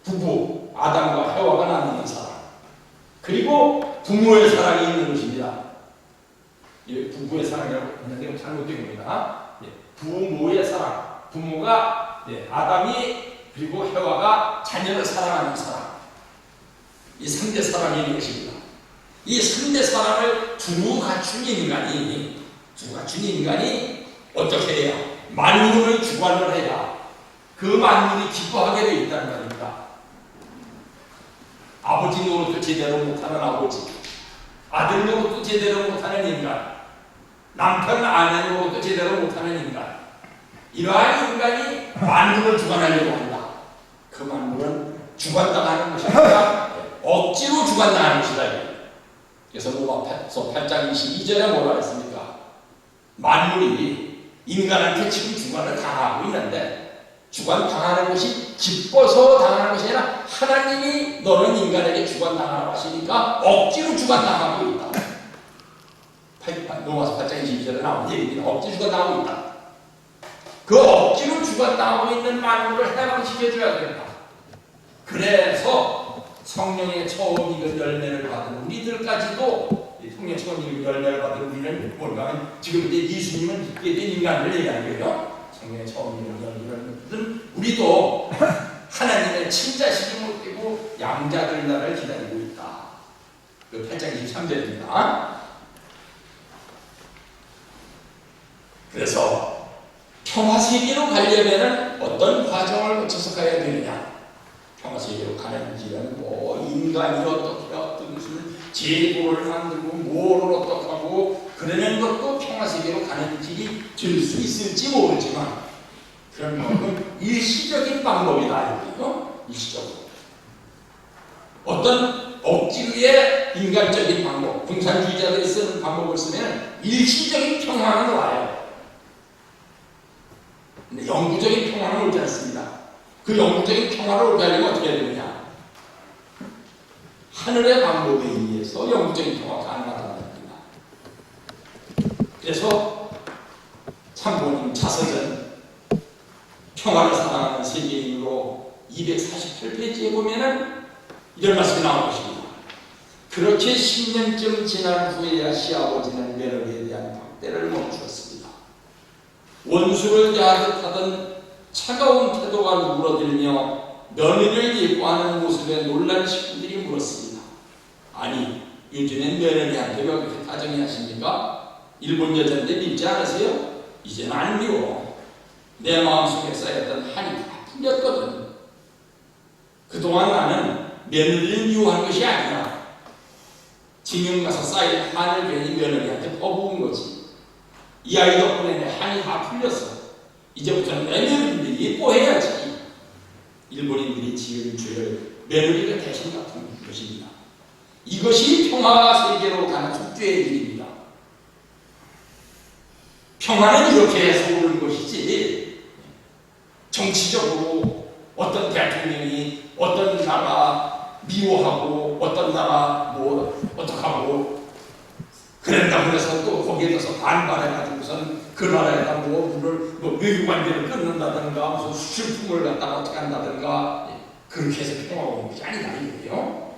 부부, 아담과 해와가 나누는 사랑. 그리고 부모의 사랑이 있는 것입니다. 부부의 사랑이라고 했는데 잘못된 겁니다. 부모의 사랑. 부모가 아담이 그리고 해와가 자녀를 사랑하는 사랑. 이 3대 사랑이 있는 것입니다. 이 3대 사랑을 두루 갖춘 인간이 어떻게 해야 만물을 주관을 해야 그 만물이 기뻐하게 되어 있다는 말입니다. 아버지 노릇도 제대로 못하는 아버지, 아들 노릇도 제대로 못하는 인간, 남편 아내 노릇도 제대로 못하는 인간, 이러한 인간이 만물을 주관하려고 한다. 그 만물은 주관당하는 것이 아니라 억지로 주관당하는 것이다. 그래서 로마서 8장 22절에 뭐라 했습니까? 만물이 인간한테 지금 주관을 당하고 있는데 주관 당하는 것이 기뻐서 당하는 것이 아니라 하나님이 너는 인간에게 주관 당하라고 하시니까 억지로 주관 당하고 있다. 로마서 8장 22절에 나온 얘기입니다. 억지로 주관 당하고 있다. 그 억지로 주관 당하고 있는 만물을 해방시켜줘야 된다. 그래서 성령의 처음 익은 열매를 받은 우리들까지도 성령의 처음 익은 열매를 받은 우리는 뭔가 하면 지금 이제 예수님을 믿게 된 인간을 얘기하는 거예요. 성령의 처음 익은 열매를 받은 우리도 하나님의 친자식임을 띠고 양자될 날을 기다리고 있다. 그 8장 23절입니다. 그래서 평화세계로 가려면 어떤 과정을 거쳐서 가야 되느냐? 평화세계로 가는 길은 인간이 어떤 무슨 제도를 만들고 뭐를 어떻게 하고 그러는 것도 평화세계로 가는 길이 될 수 있을지 모르지만 그런 것은 일시적인 방법이다. 이거요. 일시적으로. 어떤 억지로의 인간적인 방법, 공산주의자들이 쓰는 방법을 쓰면 일시적인 평화는 와요. 근데 영구적인 평화는 오지 않습니다. 그 영구적인 평화를 오게 하려면 어떻게 해야 되느냐? 하늘의 방법에 의해서 영구적인 평화가 가능하다는 겁니다. 그래서 참고님 자서전 평화를 사랑하는 세계인으로 248페이지에 보면은 이런 말씀이 나온 것입니다. 그렇게 10년쯤 지난 후에야 시아버지는 며느리에 대한 박대를 멈추었습니다. 원수를 대하듯 하던 차가운 태도가 누그러들며 며느리를 예뻐하는 모습에 놀란 식구들이 물었습니다. 아니, 요즘엔 며느리한테 왜 그렇게 다정히 하십니까? 일본 여자인데 믿지 않으세요? 이제는 안 미워. 내 마음속에 쌓였던 한이 다 풀렸거든. 그동안 나는 며느리를 미워한 것이 아니라 징용 가서 쌓인 한을 괜히 며느리한테 퍼부은 거지. 이 아이 덕분에 내 한이 다 풀렸어. 이제부터는 내 며느리들이 예뻐해야지. 일본인들이 지은 죄를 며느리가 대신 갚은 것입니다. 이것이 평화 세계로 가는 속죄의 길입니다. 평화는 이렇게 해서 오는 것이지 정치적으로 어떤 대통령이 어떤 나라 미워하고 어떤 나라 어떡하고 그런다고 해서 또 거기에 대해서 반발해가지고선 그 나라에다 외교 관계를 끊는다든가 무슨 수출품을 갖다가 어떻게 한다든가 그렇게 해서 평화가 오는 것이 아니다 이거예요.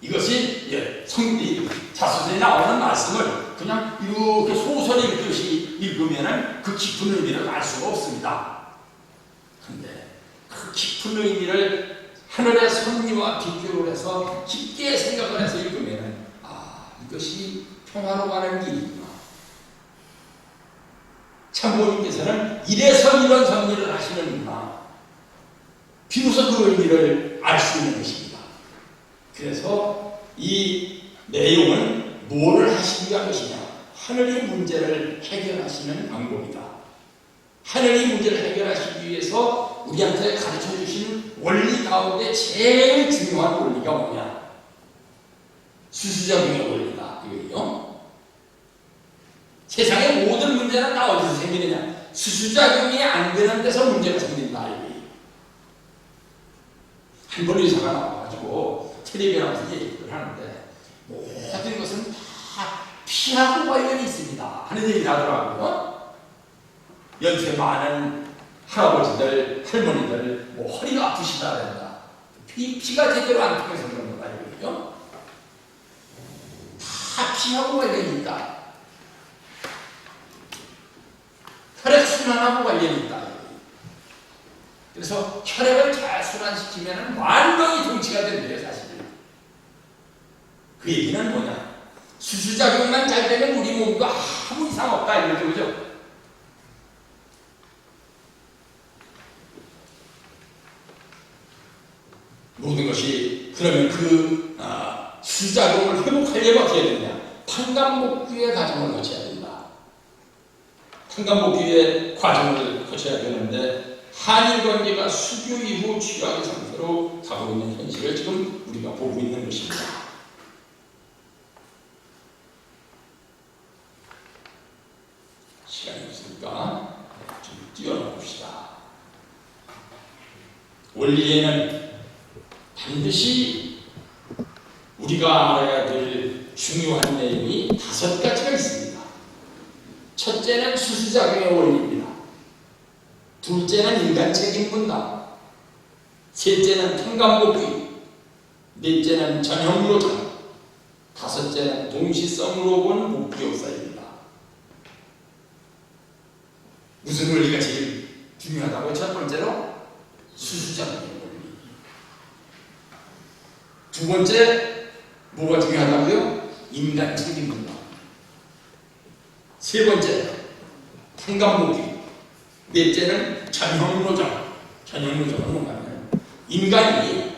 이것이 성리 자서전에 나오는 말씀을 그냥 이렇게 소설을 읽듯이 읽으면은 그 깊은 의미를 알 수가 없습니다. 그런데 그 깊은 의미를 하늘의 섭리와 비교를 해서 깊게 생각을 해서 읽으면은 이것이 평화로 가는 길이구나. 참고님께서는 이래서 이런 섭리를 하시는구나. 비로소 그 의미를 알 수 있는 것입니다. 그래서 이 내용은 뭐를 하시기 위한 것이냐? 하늘의 문제를 해결하시는 방법이다. 하늘의 문제를 해결하시기 위해서 우리한테 가르쳐 주신 원리 가운데 제일 중요한 원리가 뭐냐? 수수작용의 원리다. 이거예요. 세상의 모든 문제는 다 어디서 생기느냐? 수수작용이 안 되는 데서 문제가 생긴다. 이거예요. 한 번 의사가 나와가지고 텔레비에 나와서 얘기를 하는데 모든 것은 다 피하고 관련이 있습니다 하는 얘기를 하더라고요. 연세 많은 할아버지들, 할머니들 뭐 허리가 아프시다 그런다. 피가 제대로 안 통해서 그런 거 아니거든요. 다 피하고 관련이 있다. 혈액순환하고 관련이 있다. 그래서 혈액을 잘 순환시키면 만병이 통치가 된대요, 사실은. 그 얘기는 뭐냐? 수수작용만 잘 되면 우리 몸도 아무 이상 없다 이거죠, 그죠? 모든 것이 그러면 그 수작용을 회복하려면 어떻게 해야 되냐? 판간복귀의 과정을 거쳐야 된다. 판간복귀의 과정을 거쳐야 되는데 한일 관계가 수교 이후 취약의 상태로 가고 있는 현실을 지금 우리가 보고 있는 것입니다. 시간이 없으니까 좀 뛰어넘읍시다. 원리에는 반드시 우리가 알아야 될 중요한 내용이 5가지가 있습니다. 첫째는 수수작용의 원리입니다. 둘째는 인간 책임 분담, 셋째는 판간복귀, 넷째는 전형로장, 다섯째는 동시성으로 본 목기역사입니다. 무슨 원리가 제일 중요하다고요? 첫 번째로 수수작용의 원리. 두 번째 뭐가 중요하다고요? 인간 책임 분담. 세 번째 판간복귀. 넷째는 전형로장. 전형로장은 뭔가요? 인간이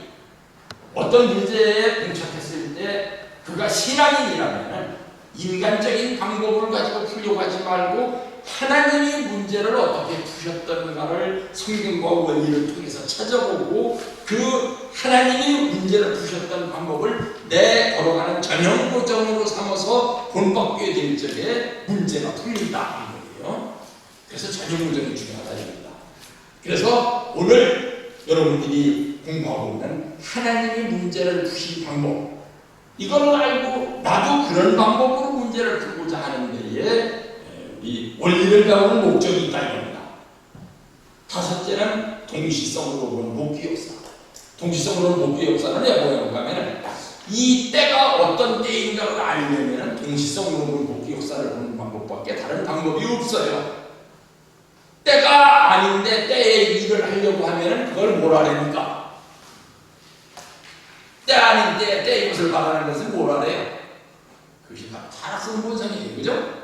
어떤 문제에 봉착했을 때 그가 신앙인이라면 인간적인 방법을 가지고 풀려고 하지 말고 하나님이 문제를 어떻게 푸셨던가를 성경과 원리를 통해서 찾아보고 그 하나님이 문제를 푸셨던 방법을 내 걸어가는 전형고정으로 삼아서 본받게 될 적에 문제가 풀린다 이 거예요. 그래서 전형고정이 중요하다 이겁니다. 그래서 오늘 여러분들이 공부하고 있는 하나님이 문제를 푸신 방법, 이걸 알고 나도 그런 방법으로 문제를 풀고자 하는 데에 이 원리를 배우는 목적이 있다 이겁니다. 다섯째는 동시성으로 보는 목기역사. 동시성으로 보는 목기역사는 뭐냐고 하면 이 때가 어떤 때인가를 알려면 동시성으로 보는 목기역사를 보는 방법밖에 다른 방법이 없어요. 때가 아닌데 때의 일을 하려고 하면 그걸 뭐라 합니까? 때 아닌데 때의 것을 말하는 것은 뭐라 해요? 그것이 다 타락성 본성이에요. 그죠?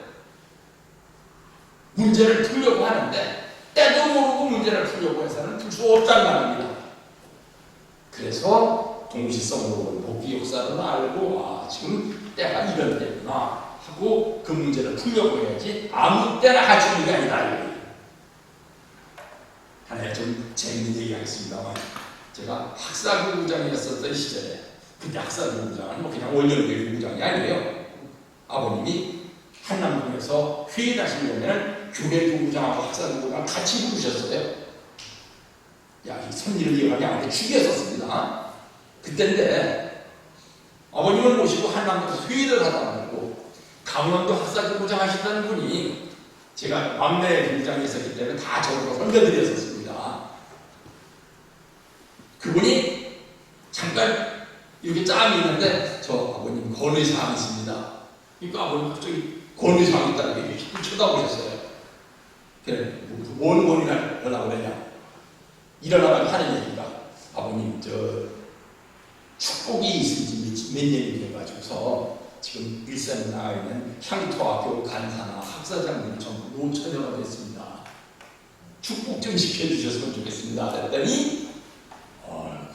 문제를 풀려고 하는데 때도 모르고 문제를 풀려고 해서는 풀 수 없단 말입니다. 그래서 동시성으로 복귀 역사를 알고 지금 때가 이런 때구나 하고 그 문제를 풀려고 해야지 아무 때나 할 수 있는 게 아니다. 하나 좀 재밌는 얘기 하겠습니다만 제가 학사교구장이었었던 시절에 그때 학사교구장은 그냥 원년교구장이 아니에요. 아버님이 한남동에서 회의 하시려면 교회교구장하고 학사교구장 같이 부르셨어요. 야, 이 선의를 이해하기 아무리 죽였었습니다. 그때인데 아버님을 모시고 한남동에서 회의를 하다 말고 강원도 학사교구장 하신다는 분이 제가 막내 교구장에 있었기 때문에 다 저를 선배드렸었습니다. 그분이 잠깐 이렇게 짬이 있는데 저 아버님 권의사항이 있습니다. 그러니까 아버님 갑자기 권의사항이 있다는 게 쳐다보셨어요. 그래, 뭔 권의를 하려고 그러냐. 일어나라고 하는 얘기가 아버님 저 축복이 있은 지 몇 년이 돼가지고서 지금 일산에 나와 있는 향토학교 간사나 학사장들이 전부 노처녀가 됐습니다. 축복 좀 시켜주셨으면 좋겠습니다. 그랬더니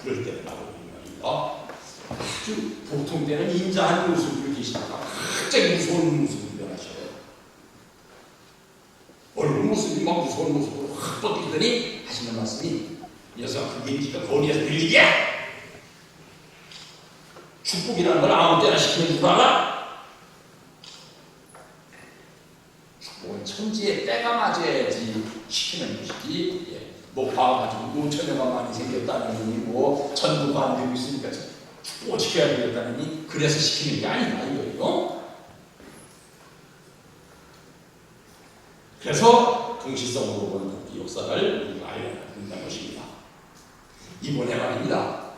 그럴 때는 아버님이 아주 보통 때는 인자한 모습으로 계시다가 갑자기 무서운 모습으로 변하셔요. 얼굴 모습이 막 무서운 모습으로 확 뻗기더니 하시는 말씀이 녀석 그게 네가 거리에서 들리게 축복이라는 걸 아무 때나 시키는 줄 알아? 축복은 천지에 때가 맞아야지 시키는 것이지 뭐 봐가지고 노처녀가 많이 생겼다느니 뭐 전도가 안 되고 있으니까 축복을 시켜야 되겠다느니 그래서 시키는 게 아니다 이거예요. 그래서 동시성으로 보는 역사를 우리가 알아야 된다는 것입니다. 이번에 말입니다.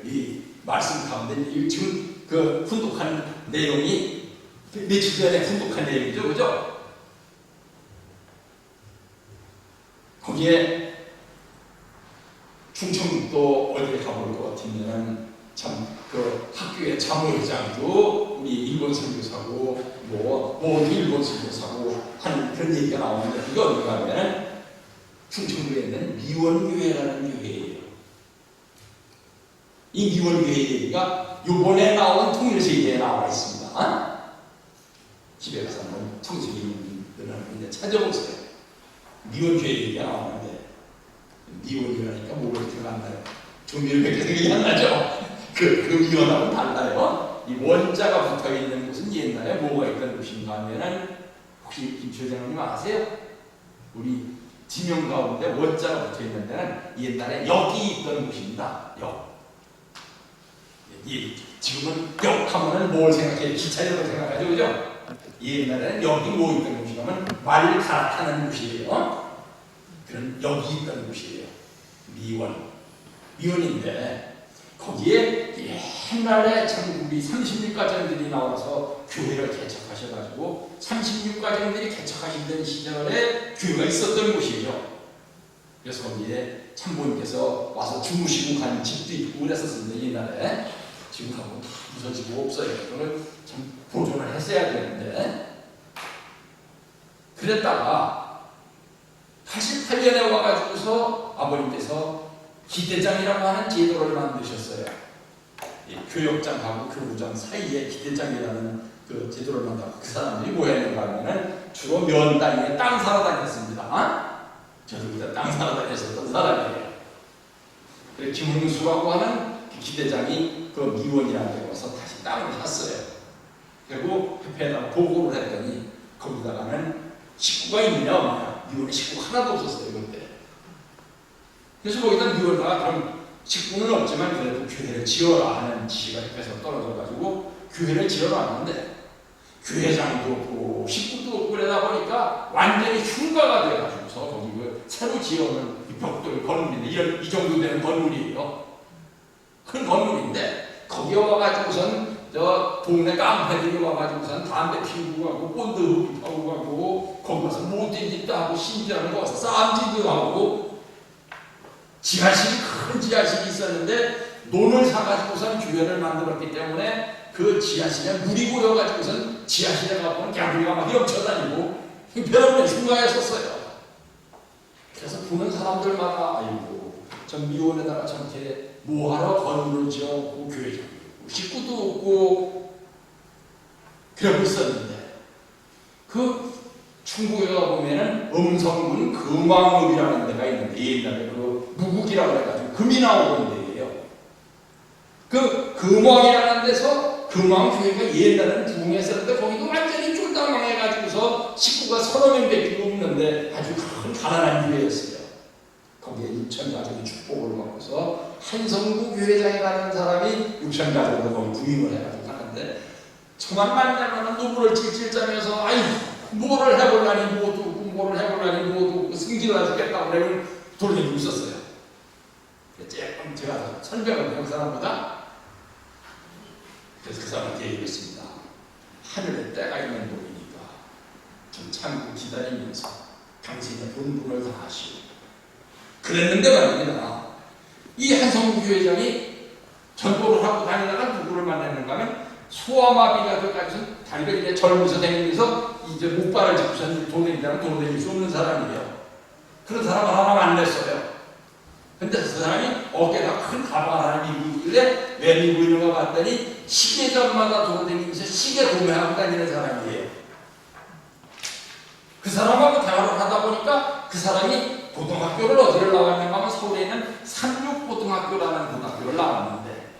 이 말씀 가운데 지금 훈독한 내용이 며칠 전에 훈독한 내용이죠, 그죠? 거기에 충청도 어디에 가볼 것 같으면 참 학교의 자모회장도 우리 일본 선교사고 모두 일본 선교사고 하는 그런 얘기가 나오는데 이거 어디가 하면 충청도에 있는 미원교회라는 교회예요. 이 미원교회 얘기가 요번에 나온 통일세계에 나와 있습니다. 집에 가서 한번 청소년들은 찾아보세요. 미원교회 얘기가 나오는데 미원이라니까 뭐가 들어간다요. 조미료밖에 생각이 안 나죠? 그 미원하고는 달라요. 이 원자가 붙어있는 곳은 옛날에 뭐가 있던 곳인가 하면은 혹시 김초장님 아세요? 우리 지명 가운데 원자가 붙어있는 데는 옛날에 역이 있던 곳입니다. 역. 지금은 역 하면은 뭘 생각해요? 기차역을 생각하죠, 그죠? 옛날에는 역이 뭐 있던 곳이냐면 말을 갈아타는 곳이에요. 그런 역이 있던 곳이에요. 미원인데 거기에 옛날에 참 우리 36가정들이 나와서 교회를 개척하셔가지고 36가정들이 개척하시던 시절에 교회가 있었던 곳이에요. 그래서 거기에 참모님께서 와서 주무시고 간 집도 있고 그랬었는데 옛날에 지금 가면 다 부서지고 없어요. 그걸 참 보존을 했어야 되는데 그랬다가 88년에 와가지고서 아버님께서 기대장이라고 하는 제도를 만드셨어요. 교역장하고 교구장 사이에 기대장이라는 그 제도를 만들고 그 사람들이 뭐 했는가 하면은 주로 면 땅에 땅 사러 다녔습니다. 저도 그때 땅 사러 다녔었던 사람이에요. 김흥수라고 하는 그 기대장이 그 미원이라는 데 와서 다시 땅을 샀어요. 그리고 협회에다가 보고를 했더니 거기다가는 식구가 있느냐 없느냐 미원에 식구가 하나도 없었어요 그때. 그래서 거기다 미원다가 그럼 식구는 없지만 그래도 교회를 지어라 하는 지시가 협회에서 떨어져가지고 교회를 지어놨는데 교회장도 없고 식구도 없고 그러다 보니까 완전히 흉가가 돼가지고서 거기 새로 지어놓은 벽돌 건물인데 이 정도 되는 건물이에요. 큰 건물인데 거기 와가지고선 저 동네 깡패들이 와가지고선 담배 피우고 가고 본드 흡입하고 가고 거기 가서 못된 짓도 하고 신지하는 거 싸움짓도 하고 지하실이 큰 지하실이 있었는데 논을 사가지고선 교회를 만들었기 때문에 그 지하실에 물이 고여가지고선 지하실에 가보면 개구리가 막 헤엄쳐다니고 별없는 흉가였었어요. 그래서 보는 사람들마다 아이고 전 미원에다가 저렇게 뭐하러 건물을 지어놓고 교회장 식구도 없고 그러고 있었는데 그 충북에 가보면은 음성군 금왕읍이라는 데가 있는데 옛날에 그 무국이라고 해가지고 금이 나오는 데예요. 그 금왕이라는 데서 금왕교회가 옛날에는 부흥했었는데 거기도 완전히 쫄딱 망해가지고서 식구가 서너 명밖에 없는데 아주 큰 가난한 교회였어요. 거기에 6천 가족이 축복을 받고서 한성구 교회장이라는 사람이 6천 가족으로 거기 부임을 해가지고 하는데 정말 만나면 눈물을 찔찔 짜면서 아이 뭐를 해볼라니 뭐도 없고 뭐를 해볼라니 뭐도 없고 승질나 죽겠다고 내가 돌리고 있었어요. 조금 제가 설명을 한 사람보다 그래서 그 사람한테 얘기했습니다. 하늘에 때가 있는 분이니까 좀 참고 기다리면서 당신의 본분을 다하시오. 그랬는데 말입니다. 이 한성구 교회장이 전도를 하고 다니다가 누구를 만났는가 하면 소아마비가 돼가지고 다리가 이제 젊어서 다니면서 이제 목발을 짚고선 돌아다니다가 돌아다닐 수 없는 사람이에요. 그런 사람을 하나 만났어요. 근데 그 사람이 어깨가 큰 가방 하나 밀고 있길래 왜 밀고 있는가 봤더니 시계점마다 돌아다니면서 시계 구매하고 다니는 사람이에요. 그 사람하고 대화를 하다 보니까 그 사람이 고등학교를 어디를 나왔는가 하면 서울에 있는 삼육고등학교라는 고등학교를 나왔는데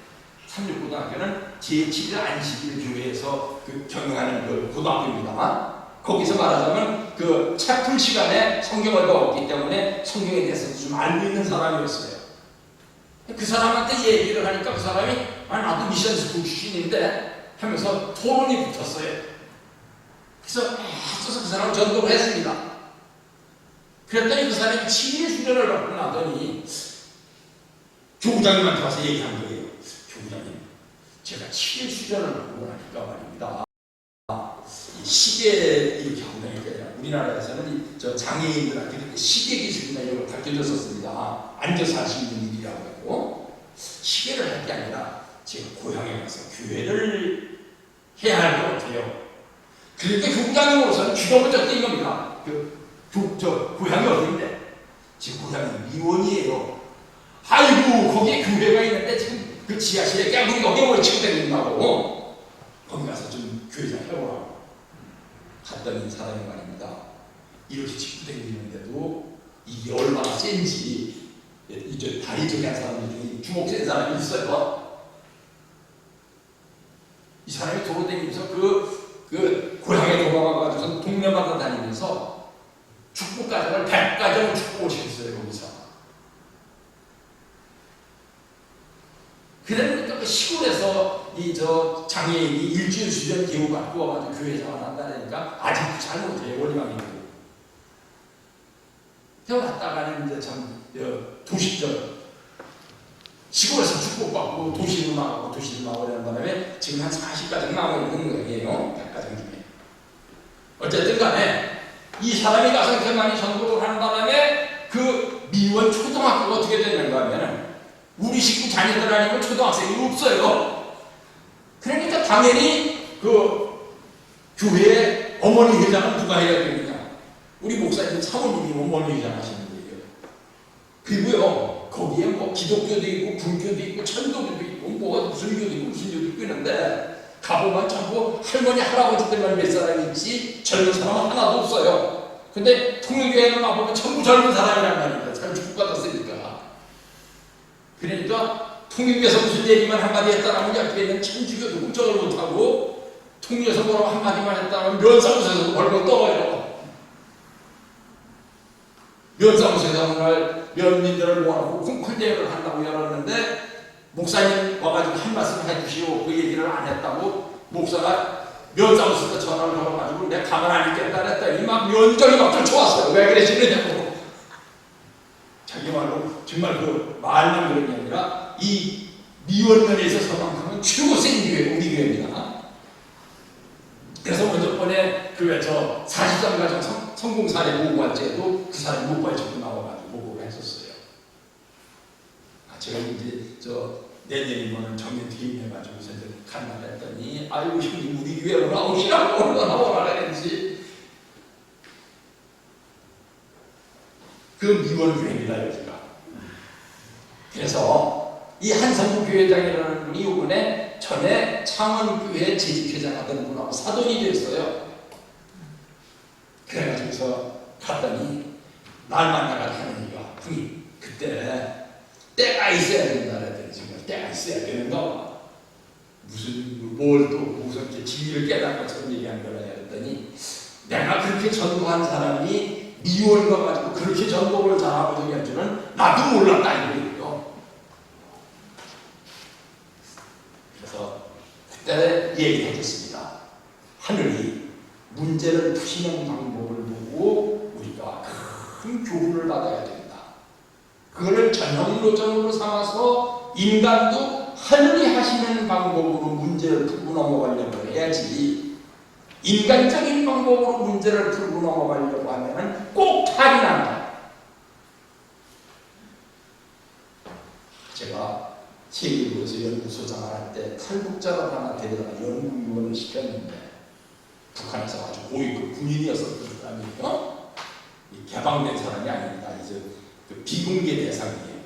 삼육고등학교는 제7일 안식일 교회에서 경영하는 그 고등학교입니다만 거기서 말하자면 그 채플 시간에 성경을 배웠기 때문에 성경에 대해서 좀 알고 있는 사람이었어요. 그 사람한테 얘기를 하니까 그 사람이 나도 미션 스쿨 출신인데 하면서 토론이 붙었어요. 그래서 애써서 그 사람을 전도를 했습니다. 그랬더니 그 사람이 7일 수련을 받고 나더니 교구장님한테 와서 얘기한 거예요. 교구장님, 제가 7일 수련을 받고 나니까 말입니다. 시계 이렇게 하고 다니니까 우리나라에서는 저 장애인들한테 시계 기술이나 이런 걸 가르쳐줬었습니다. 앉아서 할 수 있는 일이라고 하고 시계를 할 게 아니라 제가 고향에 가서 교회를 해야 할 것 같아요. 그러니까 교구장님으로서는 귀가 먼저 뜬 겁니다. 저 고향이 어딘데? 지금 고향이 미원이에요. 아이고 거기에 교회가 있는데 지금 그 지하실에 깨물이 거기에 뭘 치고 다닌다고 거기 가서 좀 교회 좀 해보라고 갔더니 사람이 말입니다. 이렇게 치고 다니는데도 이게 얼마나 센지 이제 다리 저기 한 사람 중에 주먹 센 사람이 있어요. 이 사람이 돌아다니면서 그 고향에 돌아가가지고 동네마다 다니면서 축구 과정을 100과정을 축구를 시켰어요. 거기서. 그러니까 그 시골에서 이 저 장애인이 일주일 수련 기후 갖고 와가지고 교회 생활한다니까 아직도 잘 못해요. 원리망이고. 태어났다가는 이제 참 도시적 시골에서 축복받고 도시로 나가고 도시로 나오려는 바람에 지금 한 40까지 나오고 있는 거예요. 100가정 중에. 어쨌든 간에 이 사람이 가서 이렇게 많이 전도를 하는 바람에 그 미원 초등학교가 어떻게 됐는가 하면 우리 식구 자녀들 아니면 초등학생이 없어요. 그러니까 당연히 그 교회 어머니 회장은 누가 해야 되느냐? 우리 목사님 사모님이 어머니 회장 하시는 거예요. 그리고요 거기에 뭐 기독교도 있고 불교도 있고 천도교도 있고 뭐 무슨 교도 있고 무슨 교도 있고 있는데 가보면 전부 할머니 할아버지들만 몇 사람이 있지 젊은 사람은 하나도 없어요. 근데 통일교회는 가보면 전부 젊은 사람이란 말입니다. 잘 축복받았으니까. 그러니까 통일교에서 무슨 얘기만 한마디 했다라면 옆에는 천주교도 걱정을 못하고 통일에서 뭐라고 한마디만 했다면 면사무소에서 벌벌 떠요. 면사무소에서 오늘 면민들을 모아놓고 콩쿨대회를 한다고 열었는데 목사님 와가지고 한 말씀 해주시오. 그 얘기를 안 했다고 목사가 면사무소에 전화를 걸어가지고 내가 가만 안 있겠다 그랬더니 막 면전이 막 쫓아왔어요. 왜 그러시느냐고. 자기 말로 정말 그 말만 그런 게 아니라 이 미원면에 있어서만큼은 최고 센 교회 우리 교회입니다. 그래서 먼저 번에 저 43가정 성공 사례 보고할 때도 그 사람이 목발에 접고 나와가지고 보고를 했었어요. 제가 이제 내년이면 정년 퇴임해가지고 간다 했더니 아이고 형님 우리 교회로 나오시라고 얼마나 오라 그랬지. 그 미원교회입니다 여기가. 그래서 이 한성구 교회장이라는 분이 이번에 전에 창원교회 재직회장 하던 분하고 사돈이 됐어요. 그래가지고서 갔더니 날 만나가지고 하는 얘기가 분이 그때 때가 있어야 된다 그랬더니 정말 때가 있어야 되는가 봐. 뭘 또 무슨 진리를 깨달은 것처럼 얘기한 거라 했더니 내가 그렇게 전도한 사람이 미원과 가지고 그렇게 전도를 잘하고 저기 할 줄은 나도 몰랐다 이거예요. 그래서 그때 얘기했겠습니다. 하늘이 문제를 푸시는 방법을 보고 우리가 큰 교훈을 받아야 된다. 그거를 전형로전으로 삼아서 인간도 하늘이 하시는 방법으로 문제를 풀고 넘어가려고 해야지 인간적인 방법으로 문제를 풀고 넘어가려고 하면 꼭 탈이 난다. 제가 세계에서 연구소장을 할 때 탈북자를 하나 데려다가 연구위원을 시켰는데 북한에서 아주 고위급 군인이었었던 사람이에요. 개방된 사람이 아닙니다. 이제 그 비공개 대상이에요.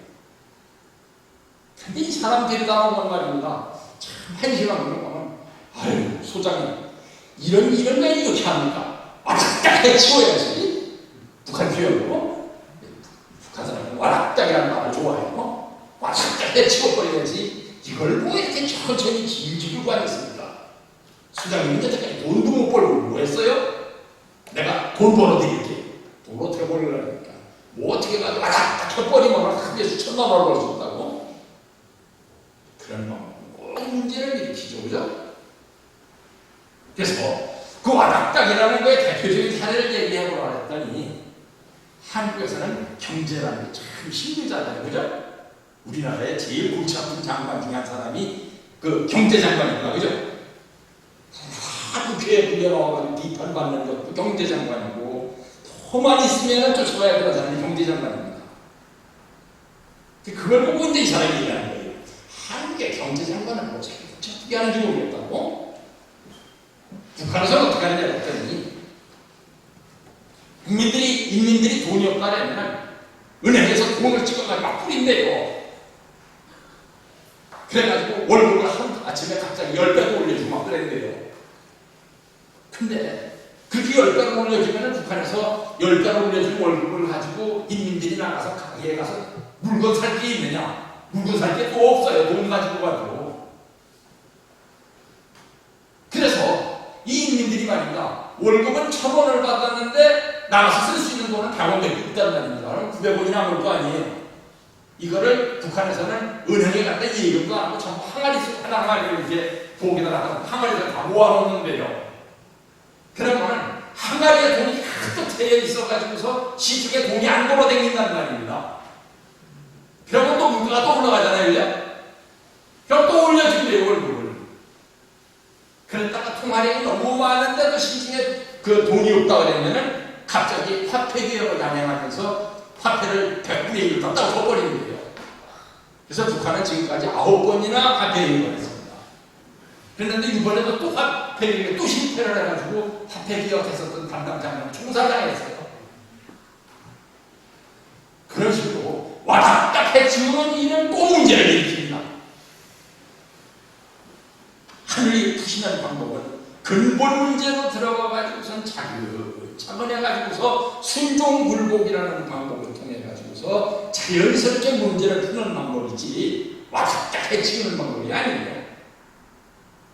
근데 이 사람 데려다 놓은 말입니다. 참 한심한 그런 거는 아유 소장님 이런 걸 이렇게 합니까? 와락딱 해치워야지. 북한 교육으로 북한 사람은 와락딱이라는 말을 좋아해요. 와락딱 해치워버려야지. 이걸 뭐 이렇게 천천히 길게 들고 앉았습니까? 소장님은 이제까지 돈도 못 벌고 뭐 했어요? 내가 돈 벌어드릴게. 돈 어떻게 벌려니까 뭐 어떻게 가지고 와락딱 해버리면 크게 수천만 원을 벌 수 있다고? 그런 거 문제를 일으키죠. 그죠? 그래서 그 와락딱이라는 거에 대표적인 사례를 얘기해보라 했더니 한국에서는 경제라는 게 참 힘들잖아요. 그죠? 우리나라의 제일 골치 아픈 장관 중에 한 사람이 그 경제장관입니다. 그죠? 다 국회에 불려나와가지고 비판받는 것도 경제장관이고, 더만 있으면 쫓아가야 되는 사람이 경제장관입니다. 그걸 보고 이제 이 사람이 얘기하는 거예요. 한국의 경제장관은 뭐 어떻게 하는지 모르겠다고? 북한에서는 어떻게 하느냐 했더니, 인민들이 돈이 없다면 은행에서 돈을 찍어가지고 막 뿌린대요. 그래가지고 월급을 아침에 갑자기 10배로 올려주고 막 그랬대요. 근데 그렇게 10배로 올려주면 북한에서 10배로 올려준 월급을 가지고 인민들이 나가서 가게에 가서 물건 살 게 있느냐? 물건 살 게 또 없어요. 돈 가지고 가지고. 그래서 이 인민들이 말입니다. 월급은 1,000원을 받았는데 나가서 쓸 수 있는 돈은 100원밖에 없단 말입니다. 900원이 남을 거 아니에요. 이거를 북한에서는 은행에 갖다 예금도 안 하고 전부 항아리수 하나를 이렇게 부엌에다가 항아리에다 다 모아놓는데요. 그러면 항아리에 돈이 가득 채여 있어가지고서 시중에 돈이 안 돌아다닌단 말입니다. 그러면 또 물가가 또 올라가잖아요. 그죠? 그럼 또 올려준대요, 월급을. 그랬다가 통화량이 너무 많은데도 시중에 그 돈이 없다 그러면은 갑자기 화폐개혁을 단행하면서 화폐를 100분의 1로 다 덮어버리는 거예요. 그래서 북한은 지금까지 9번이나 화폐개혁을 했습니다. 그런데 이번에도 또 화폐개혁에 또 실패를 해가지고 화폐개혁했었던 담당자는 총살당했어요. 그런 식으로 왔다 해치우는 일은 또 문제를 일으킵니다. 하늘이 푸시는 방법은 근본 문제로 들어가가지고선 차근해가지고서 순종불복이라는 방법을 통해가지고서 자연스럽게 문제를 푸는 방법이지 왔다 해치우는 방법이 아니에요.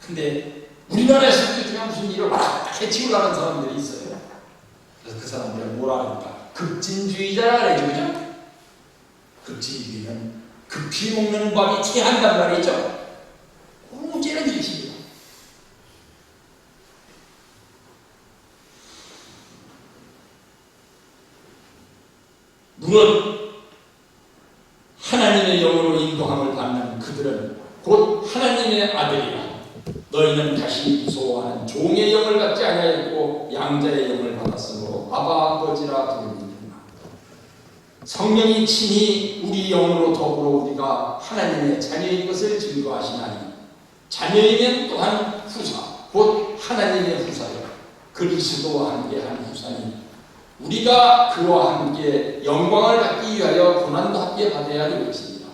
근데 우리나라에서도 그냥 무슨 일을 왔다 해치우려는 사람들이 있어요. 그래서 그 사람들은 뭐라 합니까? 급진주의자라 그러죠. 그죠? 급진주의는 급히 먹는 밥이 체한단 말이죠. 그 문제는 이것입니다. 무릇 하나님의 영으로 인도함을 받는 그들은 곧 하나님의 아들이라. 너희는 다시 무서워하는 종의 영을 갖지 아니하였고 양자의 영을 받았으므로 아바 아버지라 부르니라. 성령이 친히 우리 영으로 더불어 우리가 하나님의 자녀인 것을 증거하시나니 자녀이면 또한 후사 곧 하나님의 후사여 그리스도와 함께한 후사니 우리가 그와 함께 영광을 받기 위하여 고난도 함께 받아야 될 것입니다.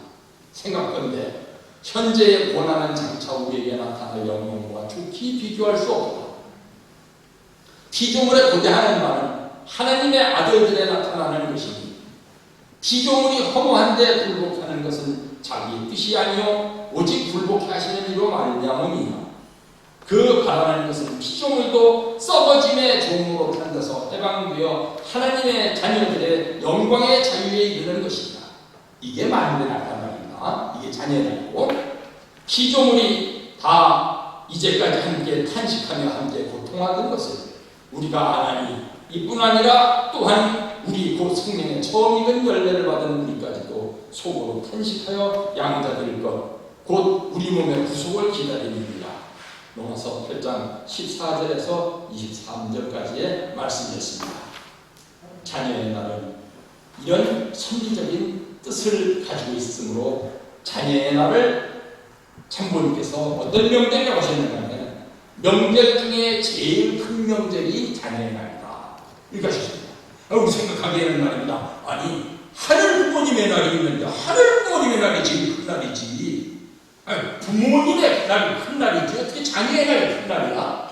생각건대 현재의 고난은 장차 우리에게 나타날 영광과 좋게 비교할 수 없다. 피조물에 고대하는 바는 하나님의 아들들에 나타나는 것이니 피조물이 허무한데 굴복하는 것은 자기 뜻이 아니요 오직 굴복해 하시는 이로 말미암음이나 그 바라는 것은 피조물도 썩어짐의 종으로 탄다서 해방되어 하나님의 자녀들의 영광의 자유에 이르는 것이다. 이게 만물의 나타난 말입니다. 이게 자녀라고. 피조물이 다 이제까지 함께 탄식하며 함께 고통하던 것을 우리가 아나니 이뿐 아니라 또한 우리 곧 생명의 처음 익은 열매를 받은 우리까지도 속으로 탄식하여 양자될 것 곧 우리 몸의 구속을 기다립니다. 로마서 8장 14절에서 23절까지의 말씀이었습니다. 자녀의 날은 이런 선리적인 뜻을 가지고 있으므로 자녀의 날을 참모님께서 어떤 명절이라고 하셨는가 하면 명절 중에 제일 큰 명절이 자녀의 날이다. 이렇게 하셨습니다. 우리 생각하기에는 말입니다. 아니 하늘 부모님의 날이 있는데 하늘 부모님의 날이 제일 큰 날이지. 아니, 부모님의 날이 큰 날이지 어떻게 자녀의 날이 큰 날이야?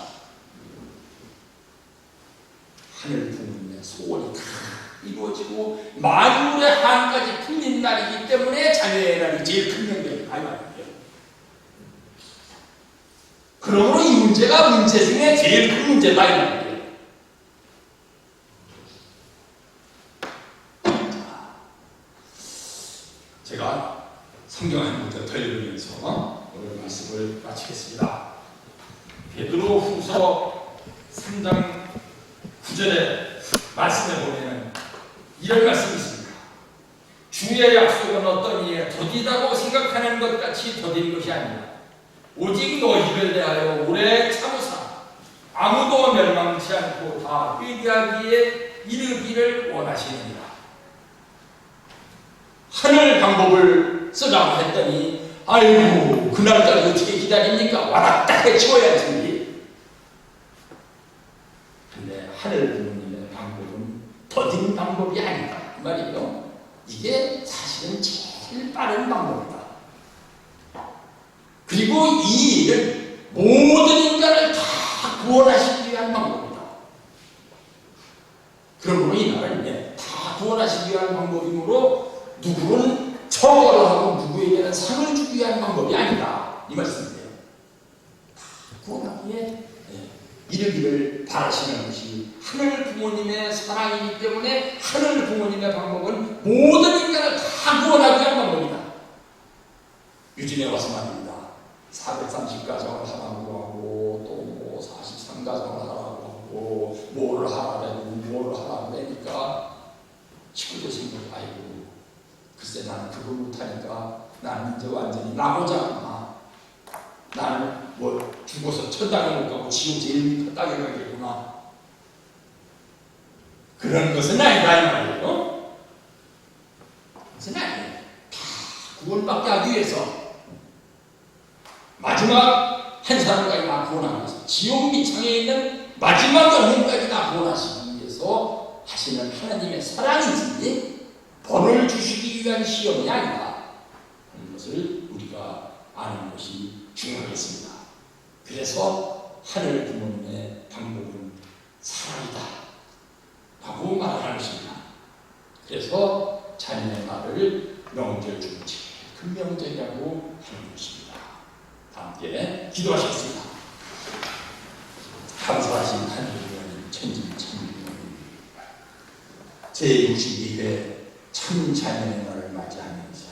하늘 부모님의 소원이 다 이루어지고 만물의 한까지 풀린 날이기 때문에 자녀의 날이 제일 큰 명절이다 이 말이에요. 그러므로 이 문제가 문제 중에 제일 큰 문제다 이 말이에요. 제가 성경 한 문제 더 읽으면서 오늘 말씀을 마치겠습니다. 베드로후서 3장 9절의 말씀에 보면 이런 말씀이 있습니다. 주의 약속은 어떤 이에 더디다고 생각하는 것 같이 더딘 것이 아니라 오직 너희를 대하여 오래 참으사 아무도 멸망치 않고 다 회개하기에 이르기를 원하시느니라. 하늘 방법을 쓰라고 했더니 아이고 그날까지 어떻게 기다립니까? 와닥딱 해치워야지. 근데 하늘 부모님의 방법은 더딘 방법이 아니다 그 말이에요. 이게 사실은 제일 빠른 방법이다. 그리고 이 일은 모든 인간을 다 구원하시기 위한 방법이다. 그러므로 이 나라는 다 구원하시기 위한 방법이므로 누구는 처벌을 하고 누구에게는 상을 주기 위한 방법이 아니다 이 말씀이에요. 다 구원하기에 이르기를 바라시는 것이 하늘 부모님의 사랑이기 때문에 하늘 부모님의 방법은 모든 인간을 다 구원하기 위한 방법이다. 유진에 와서 말입니다. 430가정을 하라고 하고 또 43가정을 하라고 하고 뭘 하라고 뭘 하라고 하니까 식구들 생각이 아이고 글쎄 나는 그걸 못하니까 나는 이제 완전히 나보자구나. 나는 뭐 죽어서 천당에 못 가고 지옥 제일 밑에 땅에 가겠구나. 그런 것은 아니다 이 말이에요. 그것은 아니에요. 다 구원받게 하기 위해서 마지막 한 사람까지 다 구원하기 위해서 지옥 밑창에 있는 마지막 영혼까지 다 구원하시기 위해서 하시는 하나님의 사랑이지 벌을 주시기 위한 시험이 아니다. 그런 것을 우리가 아는 것이 중요하겠습니다. 그래서 하늘 부모님의 방법은 사랑이다 라고 말하는 것입니다. 그래서 자녀의 말을 명절 중에 제일 큰 명절이라고 하는 것입니다. 함께 기도하시겠습니다. 감사하신 하나님 천지천지님 제62회 참 자녀의 날을 맞이하면서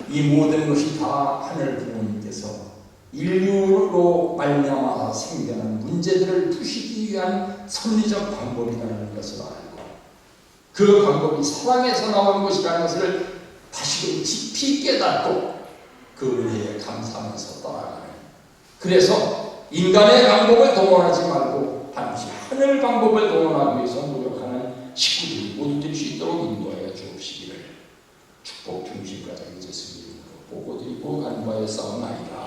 이 모든 것이 다 하늘 부모님께서 인류로 말미암아 생겨난 문제들을 푸시기 위한 섭리적 방법이라는 것을 알고 그 방법이 사랑에서 나온 것이라는 것을 다시금 깊이 깨닫고 그 은혜에 감사하면서 떠나가는 그래서 인간의 방법을 동원하지 말고 반드시 하늘 방법을 동원하기 위해서 노력하는 식구들이 모두 될 수 있도록 인도하여 주옵시기를 축복 중심까지 예수님으로 보고 드리고 간과에 싸움나이다.